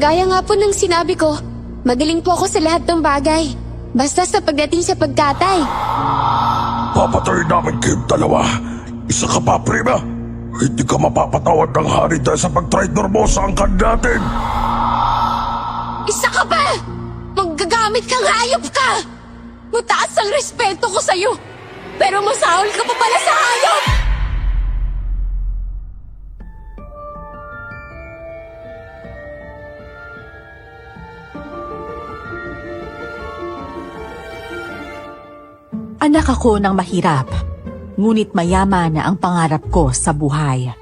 Kagaya nga po ng sinabi ko, magaling po ako sa lahat ng bagay. Basta sa pagdating sa pagkatay. Papatayin namin kayong dalawa. Isa ka pa, prima. Hindi ka mapapatawad ng hari dahil sa pag-traitor mo sa angkan natin. Isa ka ba? Maggagamit kang hayop ka! Mataas ang respeto ko sa'yo, pero masahol ka pa pala sa hayop! Anak ako ng mahirap, ngunit mayaman na ang pangarap ko sa buhay.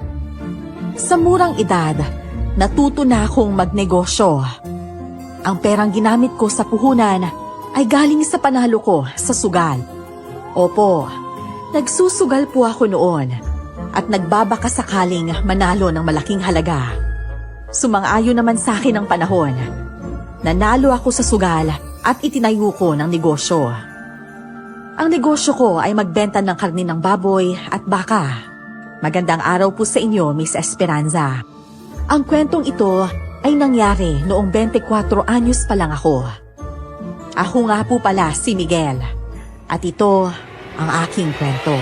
Sa murang edad, natuto na akong magnegosyo. Ang perang ginamit ko sa puhunan ay galing sa panalo ko sa sugal. Opo, nagsusugal po ako noon at nagbabaka sakaling manalo ng malaking halaga. Sumang-ayon naman sa akin ang panahon. Nanalo ako sa sugal at itinayo ko ng negosyo. Ang negosyo ko ay magbenta ng karne ng baboy at baka. Magandang araw po sa inyo, Miss Esperanza. Ang kwentong ito ay nangyari noong 24 anyos pa lang ako. Ako nga po pala si Miguel. At ito ang aking kwento.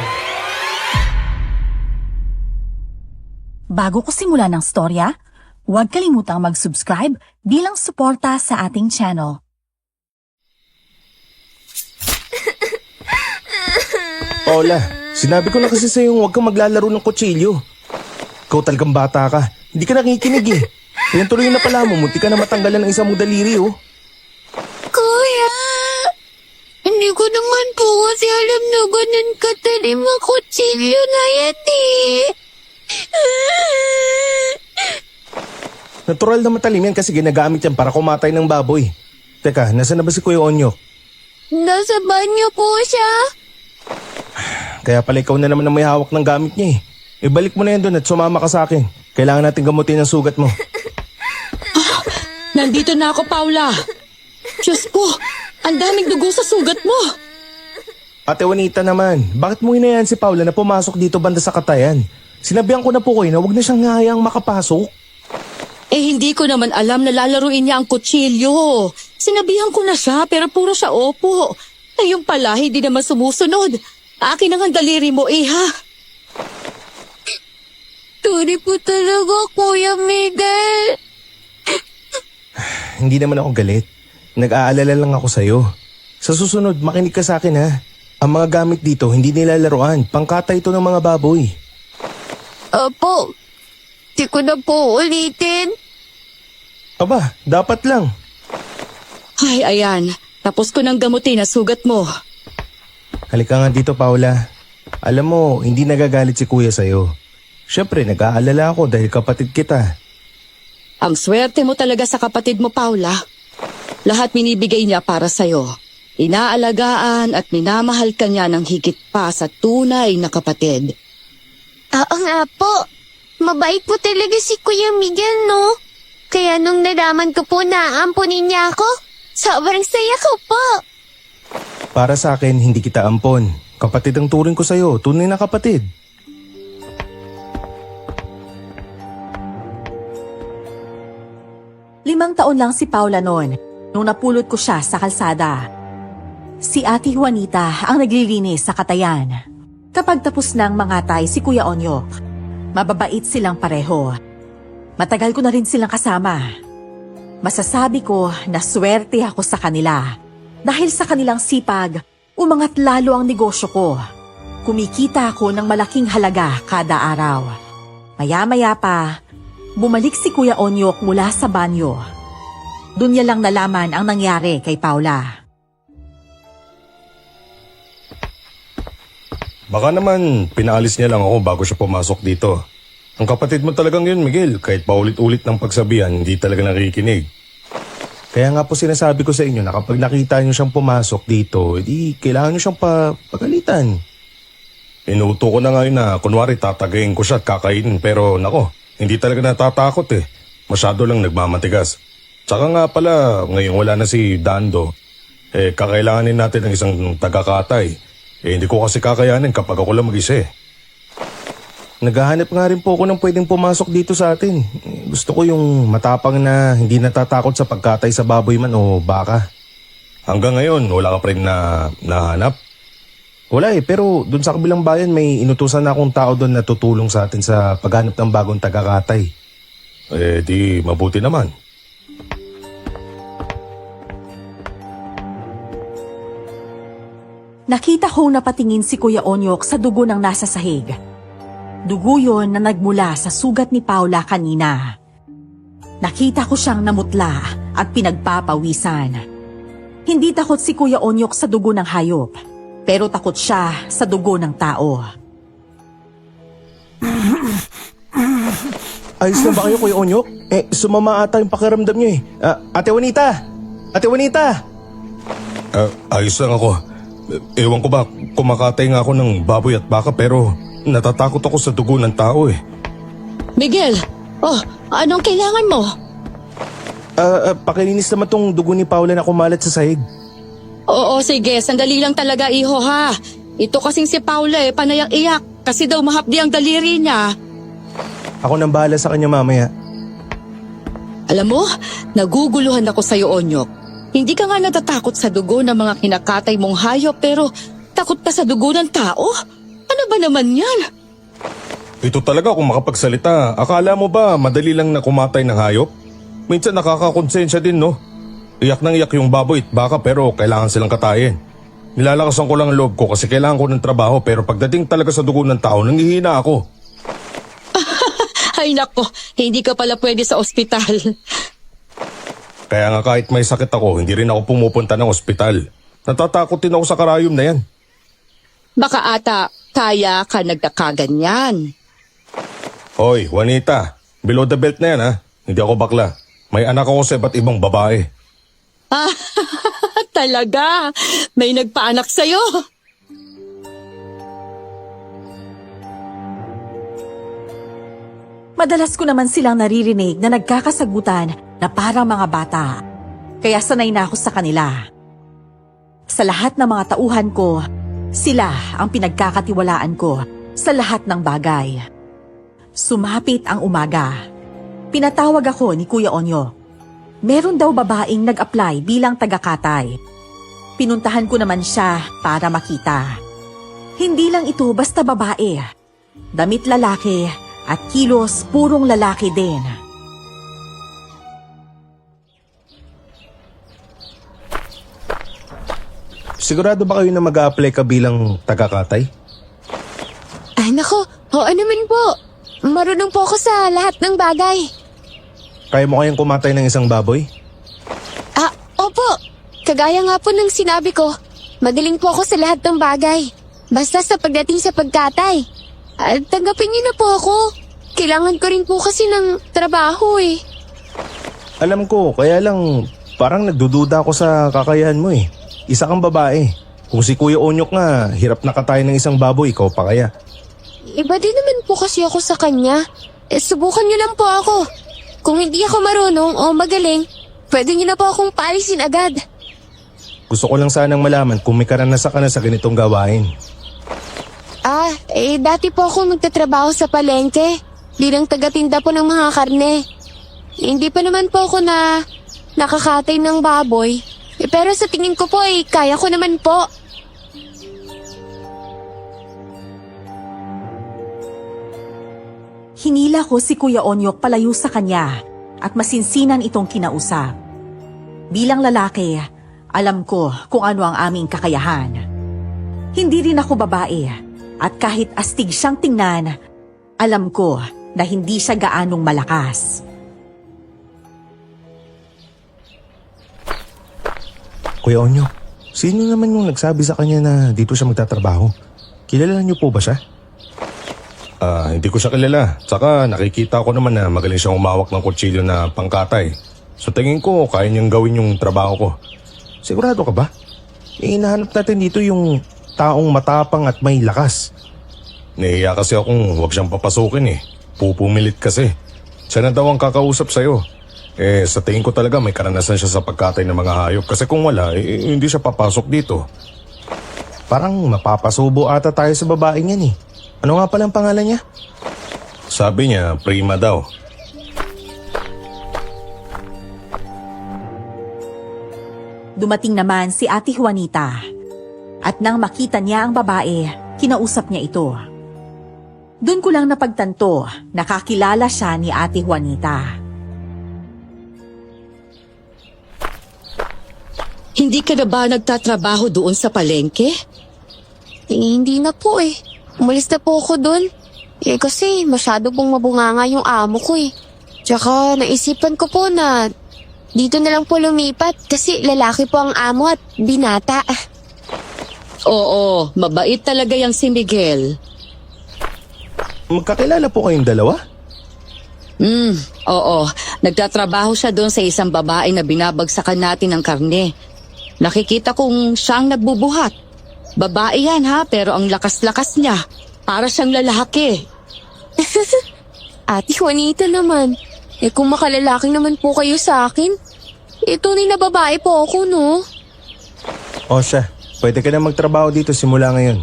Bago ko simulan ng storya, huwag kalimutang mag-subscribe bilang suporta sa ating channel. Paula, sinabi ko na kasi sa'yo huwag kang maglalaro ng kutsilyo. Ikaw talagang bata ka. Hindi ka nakikinig eh. Kaya tuloy na pala mo, munti ka na matanggalan ng isang mong daliri oh. Kuya! Hindi ko naman po kasi alam na ganun katalim ang kutsilyo na yan eh. Natural na matalim yan kasi ginagamit yan para kumatay ng baboy. Teka, nasa na ba si Kuya Onyok? Nasa banyo po siya. Kaya pala ikaw na naman ang may hawak ng gamit niya eh. Ibalik mo na yan doon at sumama ka sa akin. Kailangan natin gamutin ang sugat mo. Nandito na ako, Paula. Diyos ko, ang daming dugo sa sugat mo. Ate Juanita naman, bakit mo hinayaan si Paula na pumasok dito banda sa katayan? Sinabihan ko na po kayo na huwag na siyang hayaang makapasok. Eh hindi ko naman alam na lalaruin niya ang kutsilyo. Sinabihan ko na siya pero puro siya opo. Ayun pala, hindi naman sumusunod. Akin ang daliri mo, ha? Sorry po talaga, Kuya Miguel. Hindi naman ako galit. Nag-aalala lang ako sa'yo. Sa susunod, makinig ka sa akin ha. Ang mga gamit dito, hindi nilalaroan. Pangkatay ito ng mga baboy. Opo, di ko na po ulitin. Aba, dapat lang. Ay, ayan. Tapos ko nang gamutin ang sugat mo. Halika nga dito, Paula. Alam mo, hindi nagagalit si Kuya sa'yo. Siyempre, nag-aalala ako dahil kapatid kita. Ang swerte mo talaga sa kapatid mo, Paula. Lahat binibigay niya para sa'yo. Inaalagaan at minamahal ka niya ng higit pa sa tunay na kapatid. Oo nga po. Mabait po talaga si Kuya Miguel, no? Kaya nung nalaman ko po na ampunin niya ako, sobrang saya ko po. Para sa akin, hindi kita ampon. Kapatid ang turing ko sa'yo, tunay na kapatid. Limang taon lang si Paula noon nung napulot ko siya sa kalsada. Si Ate Juanita ang naglilinis sa katayan. Kapag tapos ng mangatay si Kuya Onyok, mababait silang pareho. Matagal ko na rin silang kasama. Masasabi ko na swerte ako sa kanila. Dahil sa kanilang sipag, umangat lalo ang negosyo ko. Kumikita ako ng malaking halaga kada araw. Maya-maya pa, bumalik si Kuya Onyok mula sa banyo. Doon niya lang nalaman ang nangyari kay Paula. Baka naman, pinaalis niya lang ako bago siya pumasok dito. Ang kapatid mo talagang yun, Miguel. Kahit paulit-ulit ng pagsabihan, hindi talaga nakikinig. Kaya nga po sinasabi ko sa inyo na kapag nakita niyo siyang pumasok dito, edi kailangan niyo siyang pagalitan. Inuto ko na ngayon na kunwari tatagayin ko siya at kakainin pero nako, hindi talaga natatakot eh. Masyado lang nagmamatigas. Tsaka nga pala, ngayon wala na si Dando. Kakailanganin natin ng isang tagakatay. Hindi ko kasi kakayanin kapag ako lang mag-isa eh. Naghahanap nga rin po ako ng pwedeng pumasok dito sa atin. Gusto ko yung matapang na hindi natatakot sa pagkatay sa baboy man o baka. Hanggang ngayon, wala ka pa rin na nahanap? Wala pero dun sa kabilang bayan may inutusan na akong tao doon na tutulong sa atin sa paghanap ng bagong tagakatay. Di mabuti naman. Nakita kong napatingin si Kuya Onyok sa dugo ng nasa sahig. Dugo yon na nagmula sa sugat ni Paula kanina. Nakita ko siyang namutla at pinagpapawisan. Hindi takot si Kuya Onyok sa dugo ng hayop, pero takot siya sa dugo ng tao. Ayos na ba kayo, Kuya Onyok? Sumama ata yung pakiramdam niyo Ate Juanita! Ate Juanita! Ayos lang ako. Ewan ko ba, kumakatay nga ako ng baboy at baka pero natatakot ako sa dugo ng tao Miguel, anong kailangan mo? Pakilinis naman tong dugo ni Paula na kumalat sa sahig. Oo, sige, sandali lang talaga iho ha. Ito kasing si Paula panayak-iyak kasi daw mahapdi ang daliri niya. Ako nang bahala sa kanya mamaya. Alam mo, naguguluhan ako sa'yo, Onyok. Hindi ka nga natatakot sa dugo ng mga kinakatay mong hayop pero takot ka sa dugo ng tao? Ano ba naman yan? Ito talaga kung makapagsalita. Akala mo ba madali lang na kumatay ng hayop? Minsan nakakakonsensya din, no? Iyak nang iyak yung baboy at baka pero kailangan silang katayin. Nilalakasan ko lang ang loob ko kasi kailangan ko ng trabaho pero pagdating talaga sa dugo ng tao, nanghihina ako. Ay nako, hindi ka pala pwede sa ospital. Kaya nga kahit may sakit ako, hindi rin ako pumupunta ng ospital. Natatakot din ako sa karayom na yan. Baka ata kaya ka nagkakaganyan. Hoy, Juanita, below the belt na yan ha. Hindi ako bakla. May anak ako sa iba't ibang babae. Talaga? May nagpaanak sa'yo? Madalas ko naman silang naririnig na nagkakasagutan na parang mga bata. Kaya sanay na ako sa kanila. Sa lahat ng mga tauhan ko, sila ang pinagkakatiwalaan ko sa lahat ng bagay. Sumapit ang umaga. Pinatawag ako ni Kuya Onyo. Meron daw babaeng nag-apply bilang tagakatay. Pinuntahan ko naman siya para makita. Hindi lang ito basta babae. Damit lalaki at kilos purong lalaki din. Sigurado ba kayo na mag-a-apply ka bilang tagakatay? Ay nako, oo naman po. Marunong po ako sa lahat ng bagay. Kaya mo kayang kumatay ng isang baboy? Opo. Kagaya nga po ng sinabi ko, magaling po ako sa lahat ng bagay. Basta sa pagdating sa pagkatay. Tanggapin niyo na po ako. Kailangan ko rin po kasi ng trabaho Alam ko, kaya lang parang nagdududa ako sa kakayahan mo Isa kang babae. Kung si Kuya Onyok nga, hirap na katayin ng isang baboy, ikaw pa kaya? Iba din naman po kasi ako sa kanya. Subukan niyo lang po ako. Kung hindi ako marunong o magaling, pwede niyo na po akong paalisin agad. Gusto ko lang sanang malaman kung may karanasan ka na sa ganitong gawain. Dati po ako nagtatrabaho sa palengke bilang tagatinda po ng mga karne. Hindi pa naman po ako na nakakatay ng baboy. Pero sa tingin ko po kaya ko naman po. Hinila ko si Kuya Onyok palayo sa kanya at masinsinan itong kinausap. Bilang lalaki, alam ko kung ano ang aming kakayahan. Hindi rin ako babae at kahit astig siyang tingnan, alam ko na hindi siya gaanong malakas. Kuya Onyok, sino naman yung nagsabi sa kanya na dito siya magtatrabaho? Kilala niyo po ba siya? Hindi ko siya kilala. Tsaka nakikita ko naman na magaling siyang umawak ng kutsilyo na pangkatay. So tingin ko kaya niyang gawin yung trabaho ko. Sigurado ka ba? Hinahanap natin dito yung taong matapang at may lakas. Nahiya kasi akong huwag siyang papasukin Pupumilit kasi. Siya na daw ang kakausap sa'yo. Sa tingin ko talaga may karanasan siya sa pagkatay ng mga hayop. Kasi kung wala, hindi siya papasok dito. Parang mapapasubo ata tayo sa babaeng yan Ano nga pala ang pangalan niya? Sabi niya, Prima daw. Dumating naman si Ate Juanita. At nang makita niya ang babae, kinausap niya ito. Doon ko lang napagtanto, nakakilala siya ni Ate Juanita. Hindi ka na ba nagtatrabaho doon sa palengke? Hindi na po eh. Umalis na po ako dun. Kasi masyado pong mabunganga yung amo ko eh. Tsaka naisipan ko po na dito na lang po lumipat kasi lalaki po ang amo at binata. Oo, mabait talaga yang si Miguel. Magkakilala po kayong dalawa? Oo. Nagtatrabaho siya doon sa isang babae na binabagsakan natin ng karne. Nakikita kong siyang nagbubuhat. Babae yan ha, pero ang lakas-lakas niya. Para siyang lalaki. Ate Juanita naman. Kung makalalaki naman po kayo sa akin, tunay na babae po ako, no? O siya, pwede ka na magtrabaho dito simula ngayon.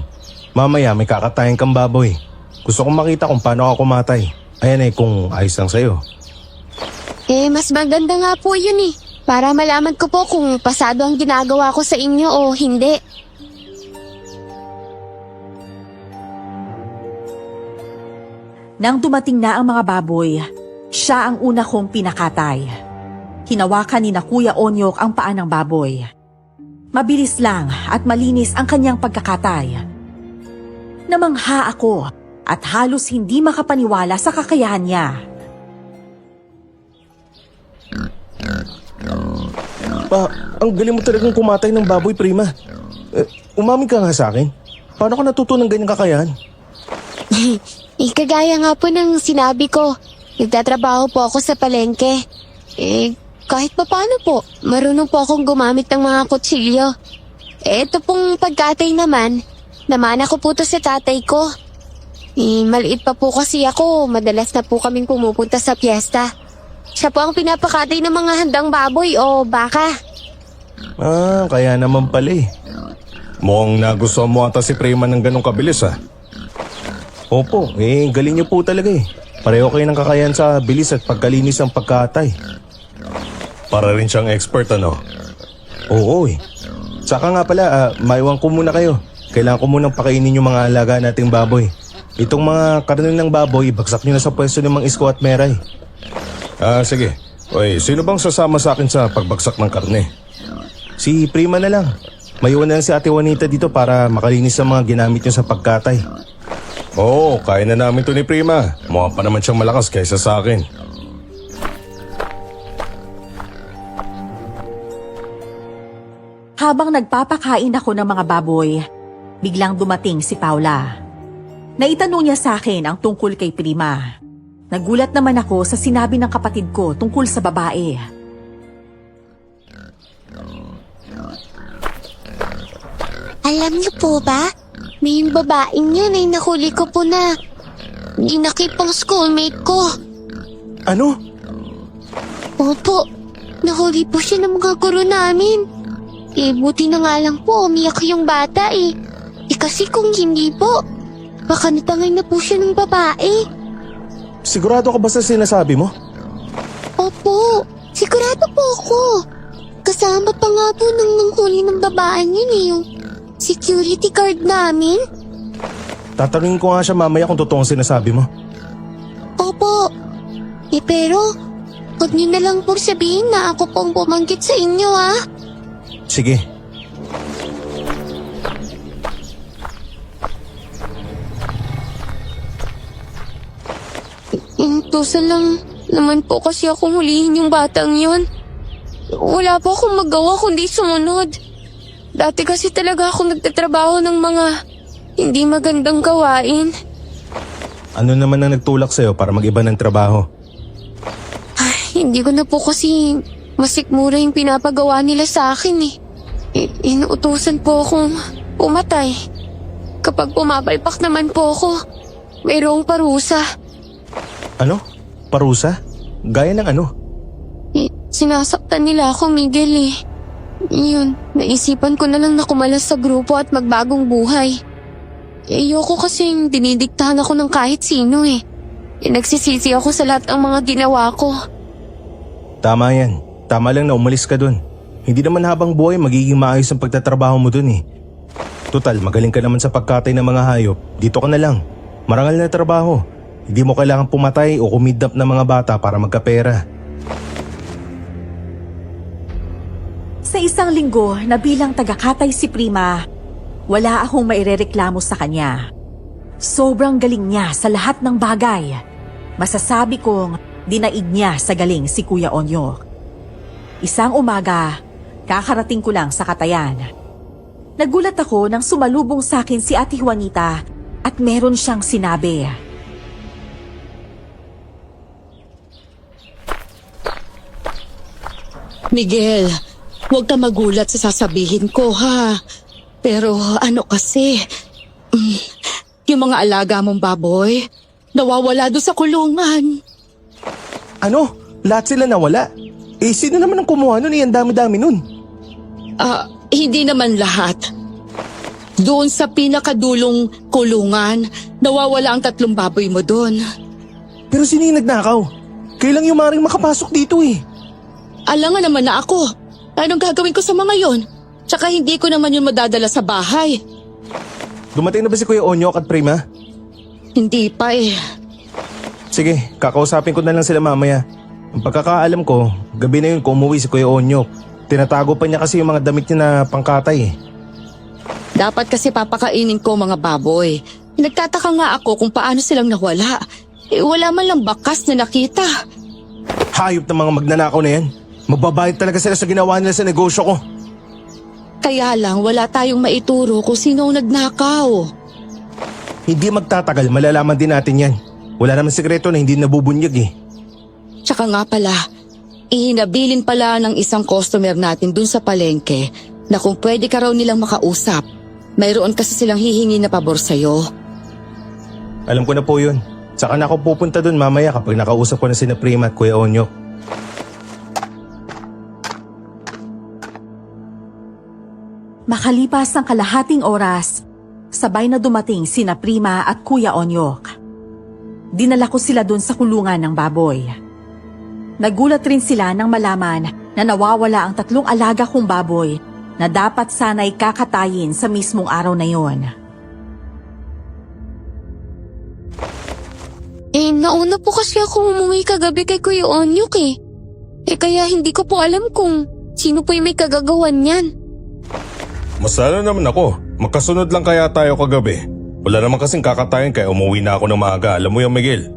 Mamaya may kakatayin kang baboy. Gusto kong makita kung paano ako kumatay. Ayan kung ayos lang sa'yo. Mas maganda nga po yun eh. Para malaman ko po kung pasado ang ginagawa ko sa inyo o hindi. Nang dumating na ang mga baboy, siya ang una kong pinakatay. Hinawakan ni na Kuya Onyok ang paa ng baboy. Mabilis lang at malinis ang kanyang pagkakatay. Namangha ako at halos hindi makapaniwala sa kakayahan niya. Ang galing mo talagang kumatay ng baboy, Prima. Umamin ka nga sa akin. Paano ka natuto ng ganyang kakayahan? Kagaya nga po ng sinabi ko, nagtatrabaho po ako sa palengke. Kahit pa paano po, marunong po akong gumamit ng mga kutsilyo. Ito pong pagkatay naman, namana ko po to sa tatay ko. Maliit pa po kasi ako, madalas na po kaming pumupunta sa piyesta. Siya po ang pinapakatay ng mga handang baboy o baka. Kaya naman pala eh. Mukhang nagustuhan mo ata si Prima ng ganong kabilis Opo, galing niyo po talaga eh. Pareho kayo ng kakayahan sa bilis at pagkalinis ng pagkatay. Para rin siyang expert Oo eh. Saka nga pala, maiwan ko muna kayo. Kailangan ko munang pakainin yung mga alaga nating baboy. Itong mga karne ng baboy, bagsak nyo na sa pwesto ng mga Isko at Meray. Sige. Oy, sino bang sasama sa akin sa pagbagsak ng karne? Si Prima na lang. Maiwan na lang si Ate Juanita dito para makalinis ang mga ginamit niyo sa pagkatay. Oo, kaya na namin to ni Prima. Mukha pa naman siyang malakas kaysa sa akin. Habang nagpapakain ako ng mga baboy, biglang dumating si Paula. Naitanong niya sa akin ang tungkol kay Prima. Nagulat naman ako sa sinabi ng kapatid ko tungkol sa babae. Alam niyo po ba, may babaeng yun ay nahuli ko po na ginakipang schoolmate ko. Ano? Opo, nahuli po siya ng mga guro namin. Buti na nga lang po umiyak yung bata kasi kung hindi po, baka natangay na po siya ng babae. Sigurado ka ba sa sinasabi mo? Opo, sigurado po ako. Kasama pa nga po nang nanghuli ng babaeng yun yung security guard namin. Tatanungin ko nga siya mamaya kung totoong sinasabi mo. Opo. Pero, huwag niyo na lang po sabihin na ako pong bumanggit sa inyo Sige. Intusan lang naman po kasi akong hulihin yung batang yun. Wala po akong magawa kundi sumunod. Dati kasi talaga ako nagtatrabaho ng mga hindi magandang gawain. Ano naman ang nagtulak sa'yo para mag-iba ng trabaho? Hindi ko na po kasi masikmura yung pinapagawa nila sa akin Inuutusan po akong pumatay. Kapag pumapalpak naman po ako, mayroong parusa. Ano? Parusa? Gaya ng ano? Sinasaktan nila ako, Miguel Yun, naisipan ko na lang na kumalas sa grupo at magbagong buhay. Ayoko kasing dinidiktahan ako ng kahit sino eh. Nagsisisi ako sa lahat ng mga ginawa ko. Tama yan. Tama lang na umalis ka dun. Hindi naman habang buhay magiging maayos ang pagtatrabaho mo dun eh. Total, magaling ka naman sa pagkatay ng mga hayop. Dito ka na lang. Marangal na trabaho. Hindi mo kailangan pumatay o kumidnap ng mga bata para magkapera. Sa isang linggo na bilang tagakatay si Prima, wala akong mairereklamo sa kanya. Sobrang galing niya sa lahat ng bagay. Masasabi kong dinaig niya sa galing si Kuya Onyok. Isang umaga, kakarating ko lang sa katayan. Nagulat ako nang sumalubong sa akin si Ate Juanita at meron siyang sinabi. Miguel, huwag ka magulat sa sasabihin ko, ha? Pero ano kasi, yung mga alaga mong baboy, nawawala doon sa kulungan. Ano? Lahat sila nawala? Eh, sino naman ang kumuha nun? Ang dami-dami nun. Hindi naman lahat. Doon sa pinakadulong kulungan, nawawala ang 3 baboy mo doon. Pero sino yung nagnakaw? Kailang yung maring makapasok dito eh. Alangan naman na ako. Anong gagawin ko sa mga yon? Tsaka hindi ko naman yun madadala sa bahay. Dumating na ba si Kuya Onyok at Prima? Hindi pa eh. Sige, kakausapin ko na lang sila mamaya. Ang pagkakaalam ko, gabi na yun kung umuwi si Kuya Onyok. Tinatago pa niya kasi yung mga damit niya na pangkatay eh. Dapat kasi papakainin ko mga baboy. Nagtataka nga ako kung paano silang nawala. Wala man lang bakas na nakita. Hayop ng mga magnanakaw na yan. Magbabayad talaga sila sa ginawa nila sa negosyo ko. Kaya lang wala tayong maituro kung sino ang nagnakaw. Hindi magtatagal, malalaman din natin yan. Wala naman sikreto na hindi nabubunyag eh. Tsaka nga pala, ihinabilin pala ng isang customer natin dun sa palengke na kung pwede ka raw nilang makausap. Mayroon kasi silang hihingi na pabor sa'yo. Alam ko na po yun. Saka na ako pupunta dun mamaya kapag nakausap ko na sina Prima at Kuya Onyok. Makalipas ng kalahating oras, sabay na dumating sina Prima at Kuya Onyok. Dinala ko sila dun sa kulungan ng baboy. Nagulat rin sila nang malaman na nawawala ang 3 alaga kong baboy na dapat sana'y kakatayin sa mismong araw na yon. Nauna po kasi ako umuwi kagabi kay Kuya Onyok eh. Kaya hindi ko po alam kung sino po yung may kagagawan niyan. Masala naman ako. Magkasunod lang kaya tayo kagabi. Wala naman kasing kakatayin kaya umuwi na ako ng maaga. Alam mo yung Miguel?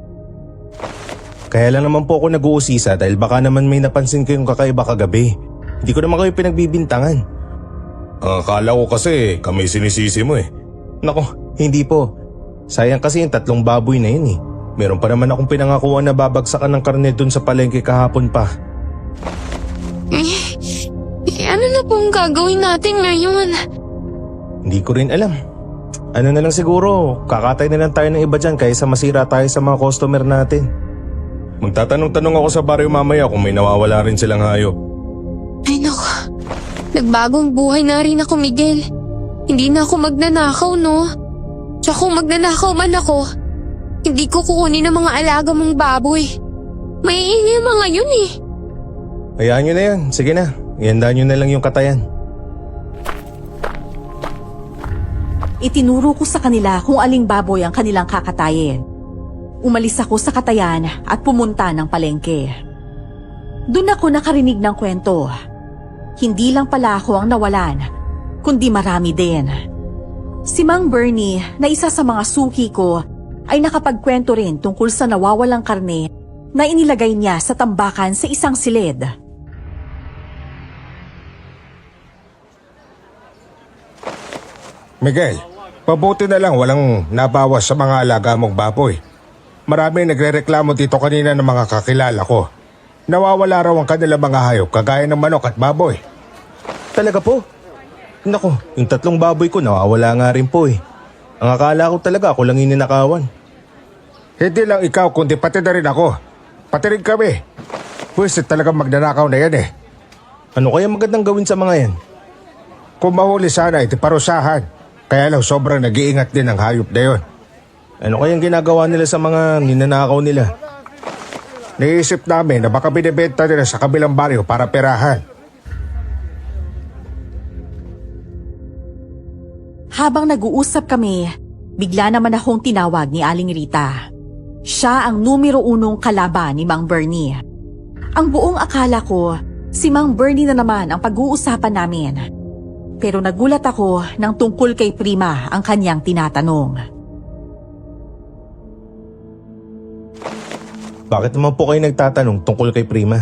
Kaya lang naman po ako nag-uusisa dahil baka naman may napansin kayong kakaiba kagabi. Hindi ko naman kayo pinagbibintangan. Ang akala ko kasi kami sinisisi mo eh. Nako, hindi po. Sayang kasi yung 3 baboy na yun eh. Meron pa naman akong pinangakuan na babagsakan ng karne dun sa palengke kahapon pa. Ano na pong gagawin natin ngayon? Hindi ko rin alam. Ano na lang siguro, kakatay na lang tayo ng iba dyan kaysa masira tayo sa mga customer natin. Magtatanong-tanong ako sa baryo mamaya kung may nawawala rin silang hayop. Ay naku, nagbagong buhay na rin ako, Miguel. Hindi na ako magnanakaw, no? Tsaka kung magnanakaw man ako, hindi ko kukunin ang mga alaga mong baboy. May ingay mga yun eh. Hayaan nyo na yan, sige na. Ihandaan nyo na lang yung katayan. Itinuro ko sa kanila kung aling baboy ang kanilang kakatayin. Umalis ako sa katayan at pumunta ng palengke. Doon ako nakarinig ng kwento. Hindi lang pala ako ang nawalan, kundi marami din. Si Mang Bernie na isa sa mga suki ko ay nakapagkwento rin tungkol sa nawawalang karne na inilagay niya sa tambakan sa isang silid. Miguel, pabuti na lang walang nabawas sa mga alaga mong baboy. Maraming nagrereklamo dito kanina ng mga kakilala ko. Nawawala raw ang kanilang mga hayop kagaya ng manok at baboy. Talaga po? Nako, yung 3 baboy ko nawawala nga rin po eh. Ang akala ko talaga ako lang yung ninakawan. Hindi lang ikaw kundi pati na rin ako. Pati rin kami. Pwede talagang magnanakaw na yan eh. Ano kaya magandang gawin sa mga yan? Kung mahuli sana iti parusahan. Kaya lang sobrang nag-iingat din ang hayop na yun. Ano kayang ginagawa nila sa mga ninanakaw nila? Naisip namin na baka binibenta nila sa kabilang baryo para perahan. Habang nag-uusap kami, bigla naman akong tinawag ni Aling Rita. Siya ang numero 1 kalaban ni Mang Bernie. Ang buong akala ko, si Mang Bernie na naman ang pag-uusapan namin. Pero nagulat ako nang tungkol kay Prima ang kanyang tinatanong. Bakit naman po kayo nagtatanong tungkol kay Prima?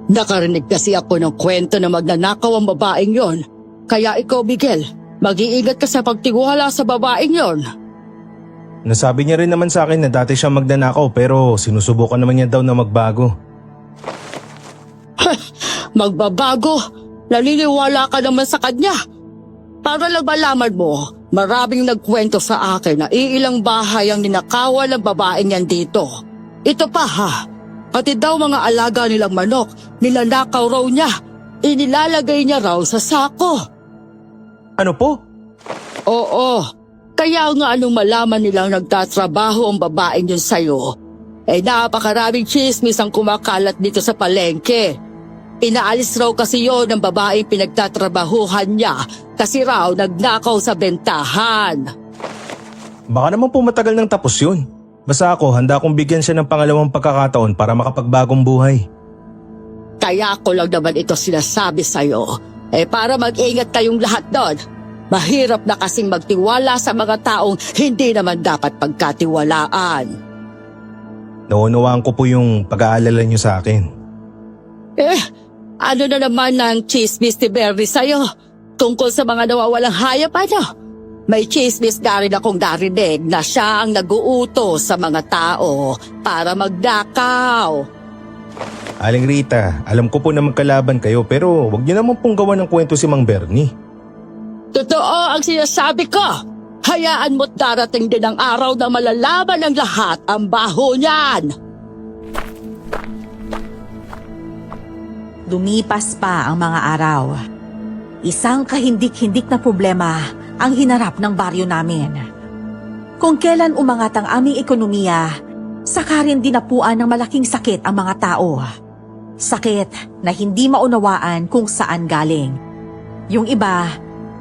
Nakarinig kasi ako ng kwento na magnanakaw ang babaeng yon. Kaya ikaw, Miguel, mag-iingat ka sa pagtiwala sa babaeng yon. Nasabi niya rin naman sa akin na dati siya magnanakaw pero sinusubukan naman niya daw na magbago. Magbabago? Naniniwala ka naman sa kanya. Para lang malaman mo, maraming nagkwento sa akin na iilang bahay ang ninakawan ng babaeng yan dito. Ito pa ha, pati daw mga alaga nilang manok, nilanakaw raw niya. Inilalagay niya raw sa sako. Ano po? Oo, kaya nga anong malaman nilang nagtatrabaho ang babaeng yun sa'yo, napakaraming chismis ang kumakalat dito sa palengke. Inaalis raw kasi yon ng babaeng pinagtatrabahuhan niya kasi raw nagnakaw sa bentahan. Baka naman po matagal nang tapos yun. Basta ako, handa kong bigyan siya ng pangalawang pagkakataon para makapagbagong buhay. Kaya ko lang naman ito sinasabi sa'yo, para mag-ingat tayong lahat doon. Mahirap na kasing magtiwala sa mga taong hindi naman dapat pagkatiwalaan. Naunawaan ko po yung pag-aalala niyo sa akin. Ano na naman ang chismis ni Bernie sa'yo? Tungkol sa mga nawawalang hayop, ano? May chismis na rin akong narinig na siya ang nag-uutos sa mga tao para magdakaw. Aling Rita, alam ko po na magkalaban kayo pero wag niyo naman pong gawa ng kwento si Mang Bernie. Totoo ang sinasabi ko. Hayaan mo't darating din ang araw na malalaman ng lahat ang baho niyan. Lumipas pa ang mga araw. Isang kahindik-hindik na problema ang hinarap ng baryo namin. Kung kailan umangat ang aming ekonomiya, saka rin dinapuan ng malaking sakit ang mga tao. Sakit na hindi maunawaan kung saan galing. Yung iba,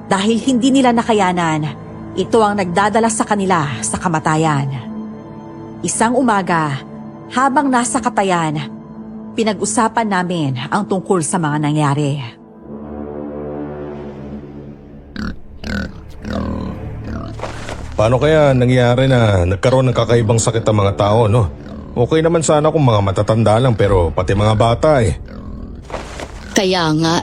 dahil hindi nila nakayanan, ito ang nagdadala sa kanila sa kamatayan. Isang umaga, habang nasa katayan, pinag-usapan namin ang tungkol sa mga nangyari. Paano kaya nangyari na nagkaroon ng kakaibang sakit ang mga tao, no? Okay naman sana kung mga matatanda lang pero pati mga bata eh. Kaya nga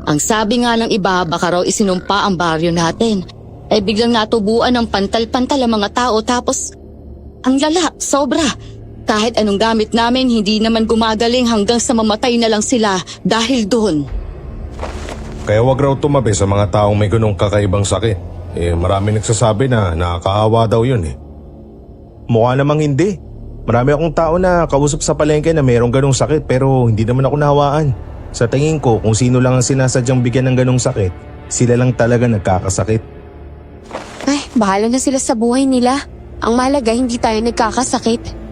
ang sabi nga ng iba baka raw isinumpa ang baryo natin. Biglang natubuan ng pantal-pantal ang mga tao tapos ang lala, sobra. Kahit anong gamit namin hindi naman gumagaling hanggang sa mamatay na lang sila dahil doon. Kaya wag raw tumabi sa mga taong may ganong kakaibang sakit. Marami nagsasabi na nakakaawa daw yun eh. Mukha namang hindi. Marami akong tao na kausap sa palengke na mayroong ganong sakit pero hindi naman ako nahawaan. Sa tingin ko kung sino lang ang sinasadyang bigyan ng ganong sakit, sila lang talaga nagkakasakit. Ay, bahala na sila sa buhay nila. Ang mahalaga hindi tayo nagkakasakit.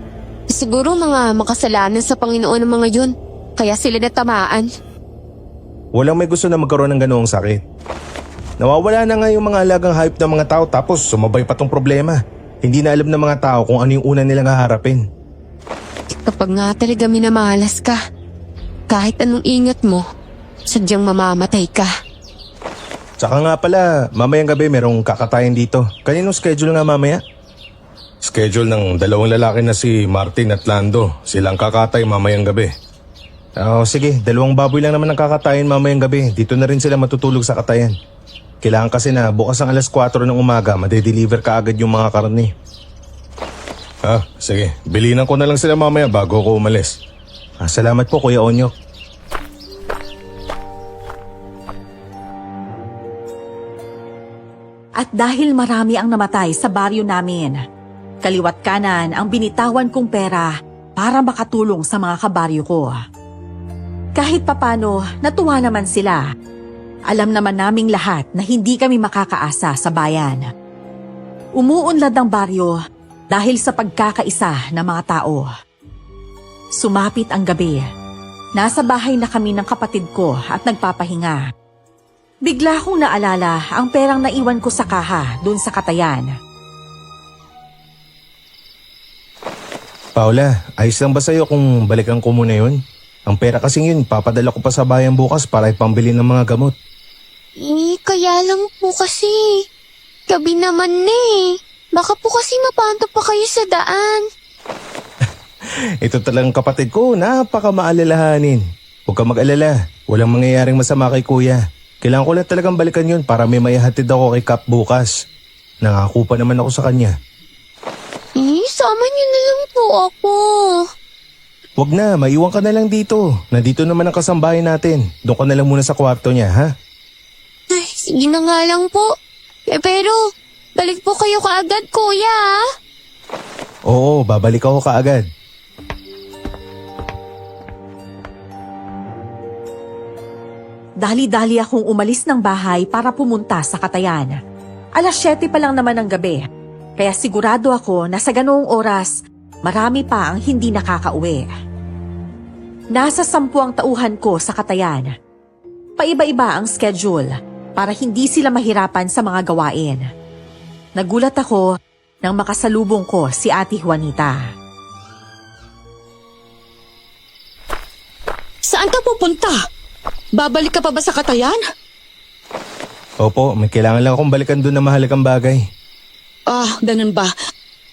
Siguro mga makasalanan sa Panginoon ng mga yun. Kaya sila natamaan. Walang may gusto na magkaroon ng ganong sakit. Nawawala na nga yung mga alagang hayop ng mga tao tapos sumabay pa tong problema. Hindi na alam ng mga tao kung ano yung una nilang haharapin. Kapag nga talaga minamalas ka, kahit anong ingat mo, sadyang mamamatay ka. Tsaka nga pala, mamayang gabi merong kakatayin dito. Kaninong schedule nga mamaya? Schedule ng dalawang lalaki na si Martin at Lando. Silang kakatay mamayang gabi. Sige, 2 baboy lang naman ang kakatayin mamayang gabi. Dito na rin sila matutulog sa katayan. Kailangan kasi na bukas ang alas 4 ng umaga, madedeliver ka agad yung mga karne. Sige. Bilinan ko na lang sila mamaya bago ako umalis. Salamat po, Kuya Onyok. At dahil marami ang namatay sa baryo namin, kaliwat kanan ang binitawan kong pera para makatulong sa mga kabaryo ko. Kahit papano, natuwa naman sila. Alam naman naming lahat na hindi kami makakaasa sa bayan. Umuunlad ang baryo dahil sa pagkakaisa ng mga tao. Sumapit ang gabi. Nasa bahay na kami ng kapatid ko at nagpapahinga. Bigla kong naalala ang perang naiwan ko sa kaha doon sa Katayan. Paula, ayos lang ba sa'yo kung balikan ko muna yun? Ang pera kasing yun, papadala ko pa sa bayan bukas para ipambili ng mga gamot. Kaya lang po kasi. Gabi naman na eh. Baka po kasi mapanto pa kayo sa daan. Ito talagang kapatid ko, napakamaalalahanin. Huwag ka mag-alala, walang mangyayaring masama kay kuya. Kailangan ko lang talagang balikan yun para may maihatid ako kay Kap bukas. Nangako pa naman ako sa kanya. Sama niyo na lang po ako. Huwag na, maiwan ka na lang dito. Nandito naman ang kasambahay natin. Doon ka na lang muna sa kwarto niya, ha? Ay, sige na nga lang po. Pero, balik po kayo kaagad, kuya. Oo, babalik ako kaagad. Dali-dali akong umalis ng bahay para pumunta sa Katayan. 7:00 pa lang naman ng gabi. Kaya sigurado ako na sa ganoong oras, marami pa ang hindi nakakauwi. Nasa 10 ang tauhan ko sa Katayan. Paiba-iba ang schedule para hindi sila mahirapan sa mga gawain. Nagulat ako nang makasalubong ko si Ate Juanita. Saan ka pupunta? Babalik ka pa ba sa Katayan? Opo, may kailangan lang akong balikan doon na mahalagang bagay. Ganun ba?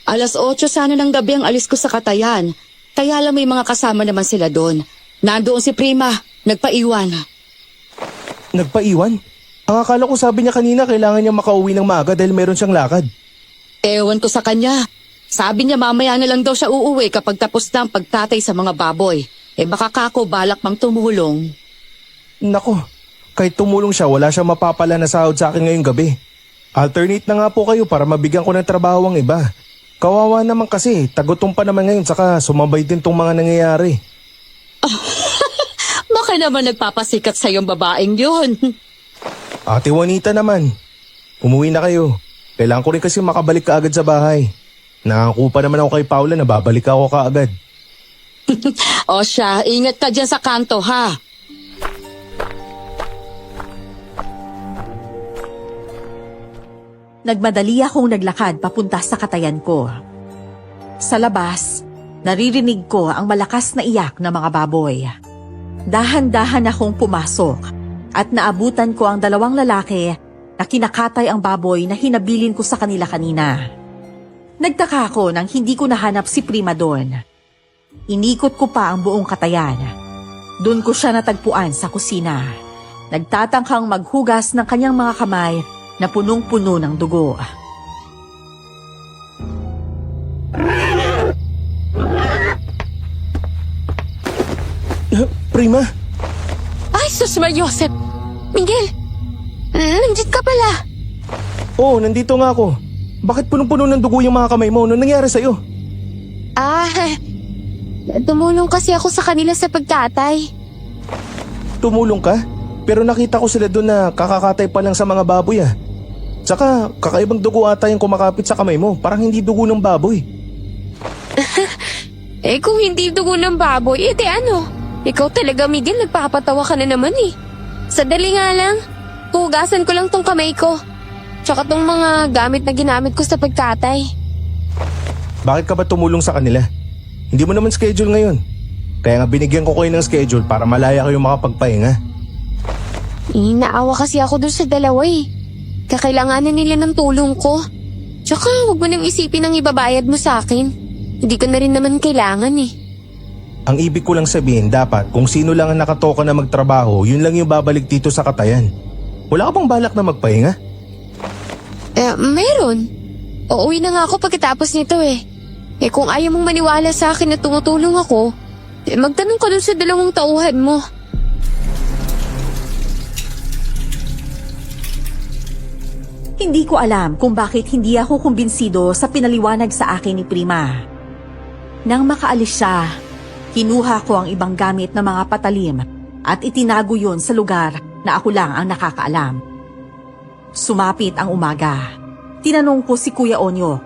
8:00 sana ng gabi ang alis ko sa Katayan. Kaya lang may mga kasama naman sila doon. Nandoon si Prima, nagpaiwan. Nagpaiwan? Ang akala ko sabi niya kanina kailangan niya makauwi ng maaga dahil meron siyang lakad. Ewan ko sa kanya. Sabi niya mamaya na lang daw siya uuwi kapag tapos na ang pagtatay sa mga baboy. Baka kako balak mang tumulong. Nako, kahit tumulong siya wala siyang mapapala na sahod sa akin ngayong gabi. Alternate na nga po kayo para mabigyan ko ng trabaho ang iba. Kawawa naman kasi, tagutom pa naman ngayon saka sumabay din tong mga nangyayari. Baka naman nagpapasikat sa iyong babaeng yun. Ate Juanita naman, umuwi na kayo. Kailangan ko rin kasi makabalik kaagad sa bahay. Nangako pa naman ako kay Paula na babalik ako kaagad. O siya, ingat ka dyan sa kanto ha. Nagmadali akong naglakad papunta sa Katayan ko. Sa labas, naririnig ko ang malakas na iyak ng mga baboy. Dahan-dahan akong pumasok at naabutan ko ang 2 lalaki na kinakatay ang baboy na hinabilin ko sa kanila kanina. Nagtaka ako nang hindi ko nahanap si Prima doon. Inikot ko pa ang buong Katayan. Doon ko siya natagpuan sa kusina. Nagtatangkang maghugas ng kanyang mga kamay na punong-puno ng dugo. Prima? Ay, Sus Mariosep. Miguel, nandito ka pala. Oo, nandito nga ako. Bakit punong-puno ng dugo yung mga kamay mo? Anong nangyari sa'yo? Tumulong kasi ako sa kanila sa pagkatay. Tumulong ka? Pero nakita ko sila doon na kakakatay pa lang sa mga baboy ah. Tsaka kakaibang dugo ata yung kumakapit sa kamay mo. Parang hindi dugo ng baboy. Kung hindi dugo ng baboy, ano? Ikaw talaga, Miguel, nagpapatawa ka na naman eh. Sadali nga lang, hugasan ko lang tong kamay ko. Tsaka tong mga gamit na ginamit ko sa pagkatay. Bakit ka ba tumulong sa kanila? Hindi mo naman schedule ngayon. Kaya nga binigyan ko kayo ng schedule para malaya kayo makapagpahinga. Naawa kasi ako dun sa dalawa eh. Kakailanganan nila ng tulong ko. Tsaka huwag mo nang isipin ang ibabayad mo sa akin. Hindi ko na rin naman kailangan eh. Ang ibig ko lang sabihin, dapat kung sino lang ang nakatoka na magtrabaho, yun lang yung babalik dito sa Katayan. Wala ka bang balak na magpahinga? Meron. Uuwi na nga ako pagkatapos nito eh. Kung ayaw mong maniwala sa akin na tumutulong ako, magtanong ka dun sa 2 tauhan mo. Hindi ko alam kung bakit hindi ako kumbinsido sa pinaliwanag sa akin ni Prima. Nang makaalis siya, kinuha ko ang ibang gamit na mga patalim at itinago yun sa lugar na ako lang ang nakakaalam. Sumapit ang umaga. Tinanong ko si Kuya Onyo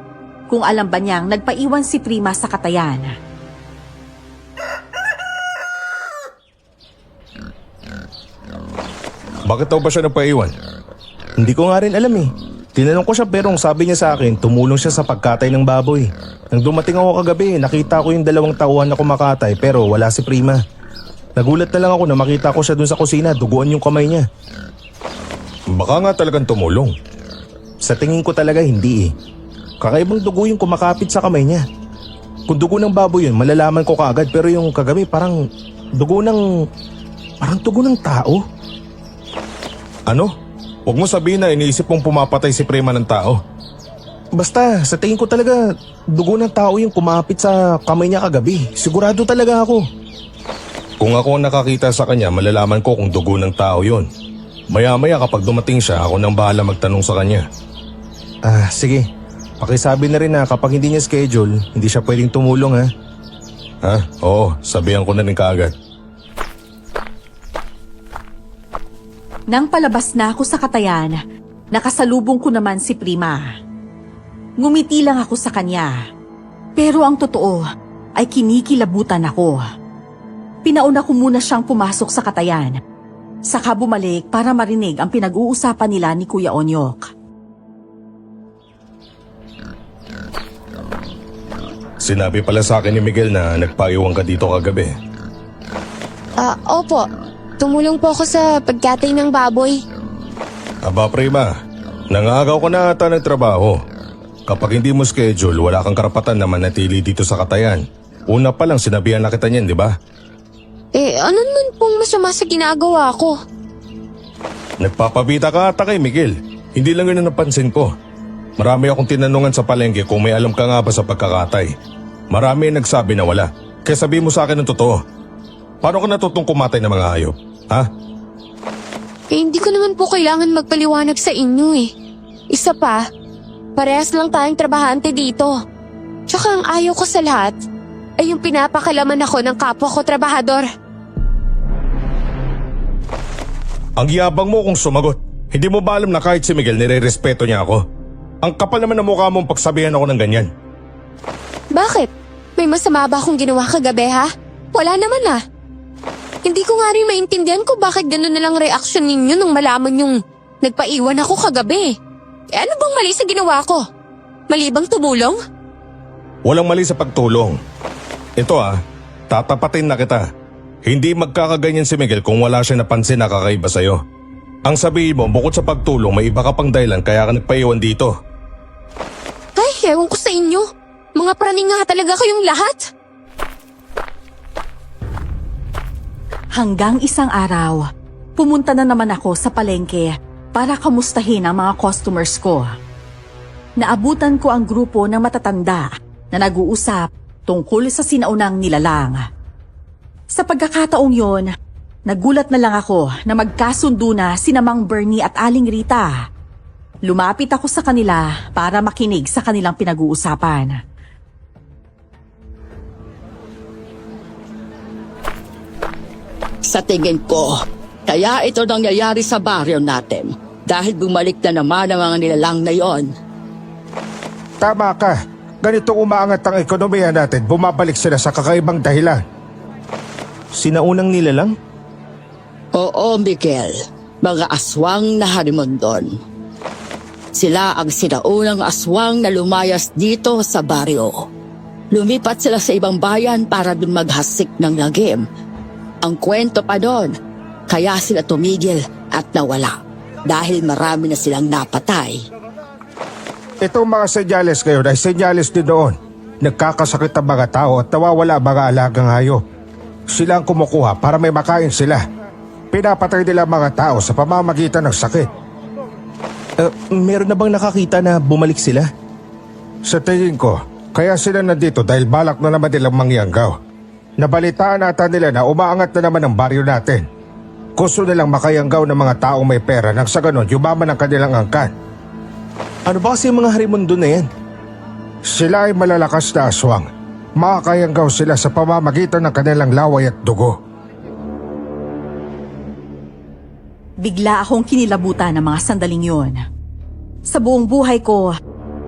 kung alam ba niyang nagpaiwan si Prima sa Katayan. Bakit daw ba siya napaiwan? Hindi ko nga rin alam eh. Tinanong ko siya pero ang sabi niya sa akin, tumulong siya sa pagkatay ng baboy. Nang dumating ako kagabi, nakita ko yung 2 tauhan na kumakatay pero wala si Prima. Nagulat na lang ako na makita ko siya dun sa kusina, duguan yung kamay niya. Baka nga talagang tumulong. Sa tingin ko talaga hindi eh. Kakaibang dugo yung kumakapit sa kamay niya. Kung dugo ng baboy yun, malalaman ko kaagad pero yung kagabi parang dugo ng tao. Ano? Huwag mo sabihin na iniisip mong pumapatay si Prima ng tao. Basta, sa tingin ko talaga, dugo ng tao yung kumapit sa kamay niya kagabi. Sigurado talaga ako. Kung ako ang nakakita sa kanya, malalaman ko kung dugo ng tao yon. Maya-maya kapag dumating siya, ako nang bahala magtanong sa kanya. Sige. Pakisabi na rin na kapag hindi niya schedule, hindi siya pwedeng tumulong ha. Oo, sabihan ko na rin kaagad. Nang palabas na ako sa Katayan, nakasalubong ko naman si Prima. Ngumiti lang ako sa kanya. Pero ang totoo ay kinikilabutan ako. Pinauna ko muna siyang pumasok sa Katayan. Saka bumalik para marinig ang pinag-uusapan nila ni Kuya Onyok. Sinabi pala sa akin ni Miguel na nagpaiwan ka dito kagabi. Opo. Tumulong po ako sa pagkatay ng baboy. Aba Prima, nangagaw ka na ata ng trabaho. Kapag hindi mo schedule, wala kang karapatan na manatili dito sa Katayan. Una pa lang sinabihan na kita niyan, di ba? Ano naman pong masama sa ginagawa ko? Nagpapabita ka ata kay Miguel. Hindi lang yun ang napansin ko. Marami akong tinanungan sa palengke kung may alam ka nga ba sa pagkakatay. Marami ang nagsabi na wala. Kaya sabi mo sa akin ng totoo. Paano ka natutong kumatay ng mga hayop? Ha? Hindi ko naman po kailangan magpaliwanag sa inyo eh. Isa pa, parehas lang tayong trabahante dito. Tsaka ang ayaw ko sa lahat ay yung pinapakalaman ako ng kapwa ko trabahador. Ang yabang mo kung sumagot. Hindi mo ba alam na kahit si Miguel nire-respeto niya ako? Ang kapal naman ng mukha mong pagsabihan ako ng ganyan. Bakit? May masama ba akong ginawa kagabi ha? Wala naman ah. Hindi ko nga rin maintindihan kung bakit gano'n na lang reaksyon ninyo nung malaman yung nagpaiwan ako kagabi. Ano bang mali sa ginawa ko? Mali bang tumulong? Walang mali sa pagtulong. Ito tatapatin na kita. Hindi magkakaganyan si Miguel kung wala siya napansin na kakaiba sa'yo. Ang sabihin mo, bukod sa pagtulong, may iba ka pang dahilan kaya ka nagpaiwan dito. Ay, ewan ko sa inyo. Mga praning nga talaga kayong lahat. Hanggang isang araw, pumunta na naman ako sa palengke para kamustahin ang mga customers ko. Naabutan ko ang grupo ng matatanda na nag-uusap tungkol sa sinaunang nilalang. Sa pagkakataong yon, nagulat na lang ako na magkasundo na sina Mang Bernie at Aling Rita. Lumapit ako sa kanila para makinig sa kanilang pinag-uusapan. Sa tingin ko, kaya ito nangyayari sa baryo natin dahil bumalik na naman ang mga nilalang na yon. Tama ka. Ganito umaangat ang ekonomiya natin, bumabalik sila sa kakaibang dahilan. Sinaunang nilalang? Oo, Miguel. Mga aswang na harimondon. Sila ang sinaunang aswang na lumayas dito sa baryo. Lumipat sila sa ibang bayan para dun maghasik ng lagim. Ang kwento pa doon, kaya sila tumigil at nawala dahil marami na silang napatay. Itong mga senyales ngayon ay senyales din noon. Nagkakasakit ang mga tao at nawawala ang mga alagang hayop. Sila ang kumukuha para may makain sila. Pinapatay nila ang mga tao sa pamamagitan ng sakit. Meron na bang nakakita na bumalik sila? Sa tingin ko, kaya sila nandito dahil balak na naman nilang mangyanggaw. Nabalitaan ata nila na umaangat na naman ang baryo natin. Gusto nilang makayanggaw ng mga taong may pera nang sa ganon yumaman ang kanilang angkan. Ano ba kasi yung mga harimundo na yan? Sila ay malalakas na aswang. Makakayanggaw sila sa pamamagitan ng kanilang laway at dugo. Bigla akong kinilabutan ng mga sandaling yun. Sa buong buhay ko,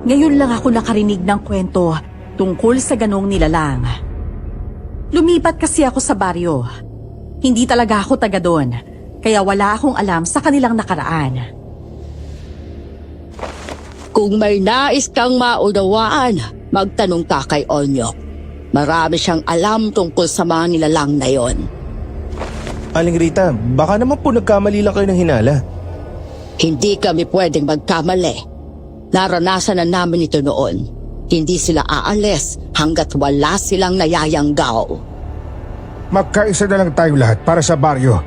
ngayon lang ako nakarinig ng kwento tungkol sa ganong nilalang. Lumipat kasi ako sa baryo. Hindi talaga ako taga doon, kaya wala akong alam sa kanilang nakaraan. Kung may nais kang maunawaan, magtanong ka kay Onyok. Marami siyang alam tungkol sa mga nilalang na yon. Aling Rita, baka naman po nagkamali lang kayo ng hinala. Hindi kami pwedeng magkamali. Naranasan na namin ito noon. Hindi sila aalis hanggat wala silang nayayanggaw. Magkaisa na lang tayo lahat para sa baryo.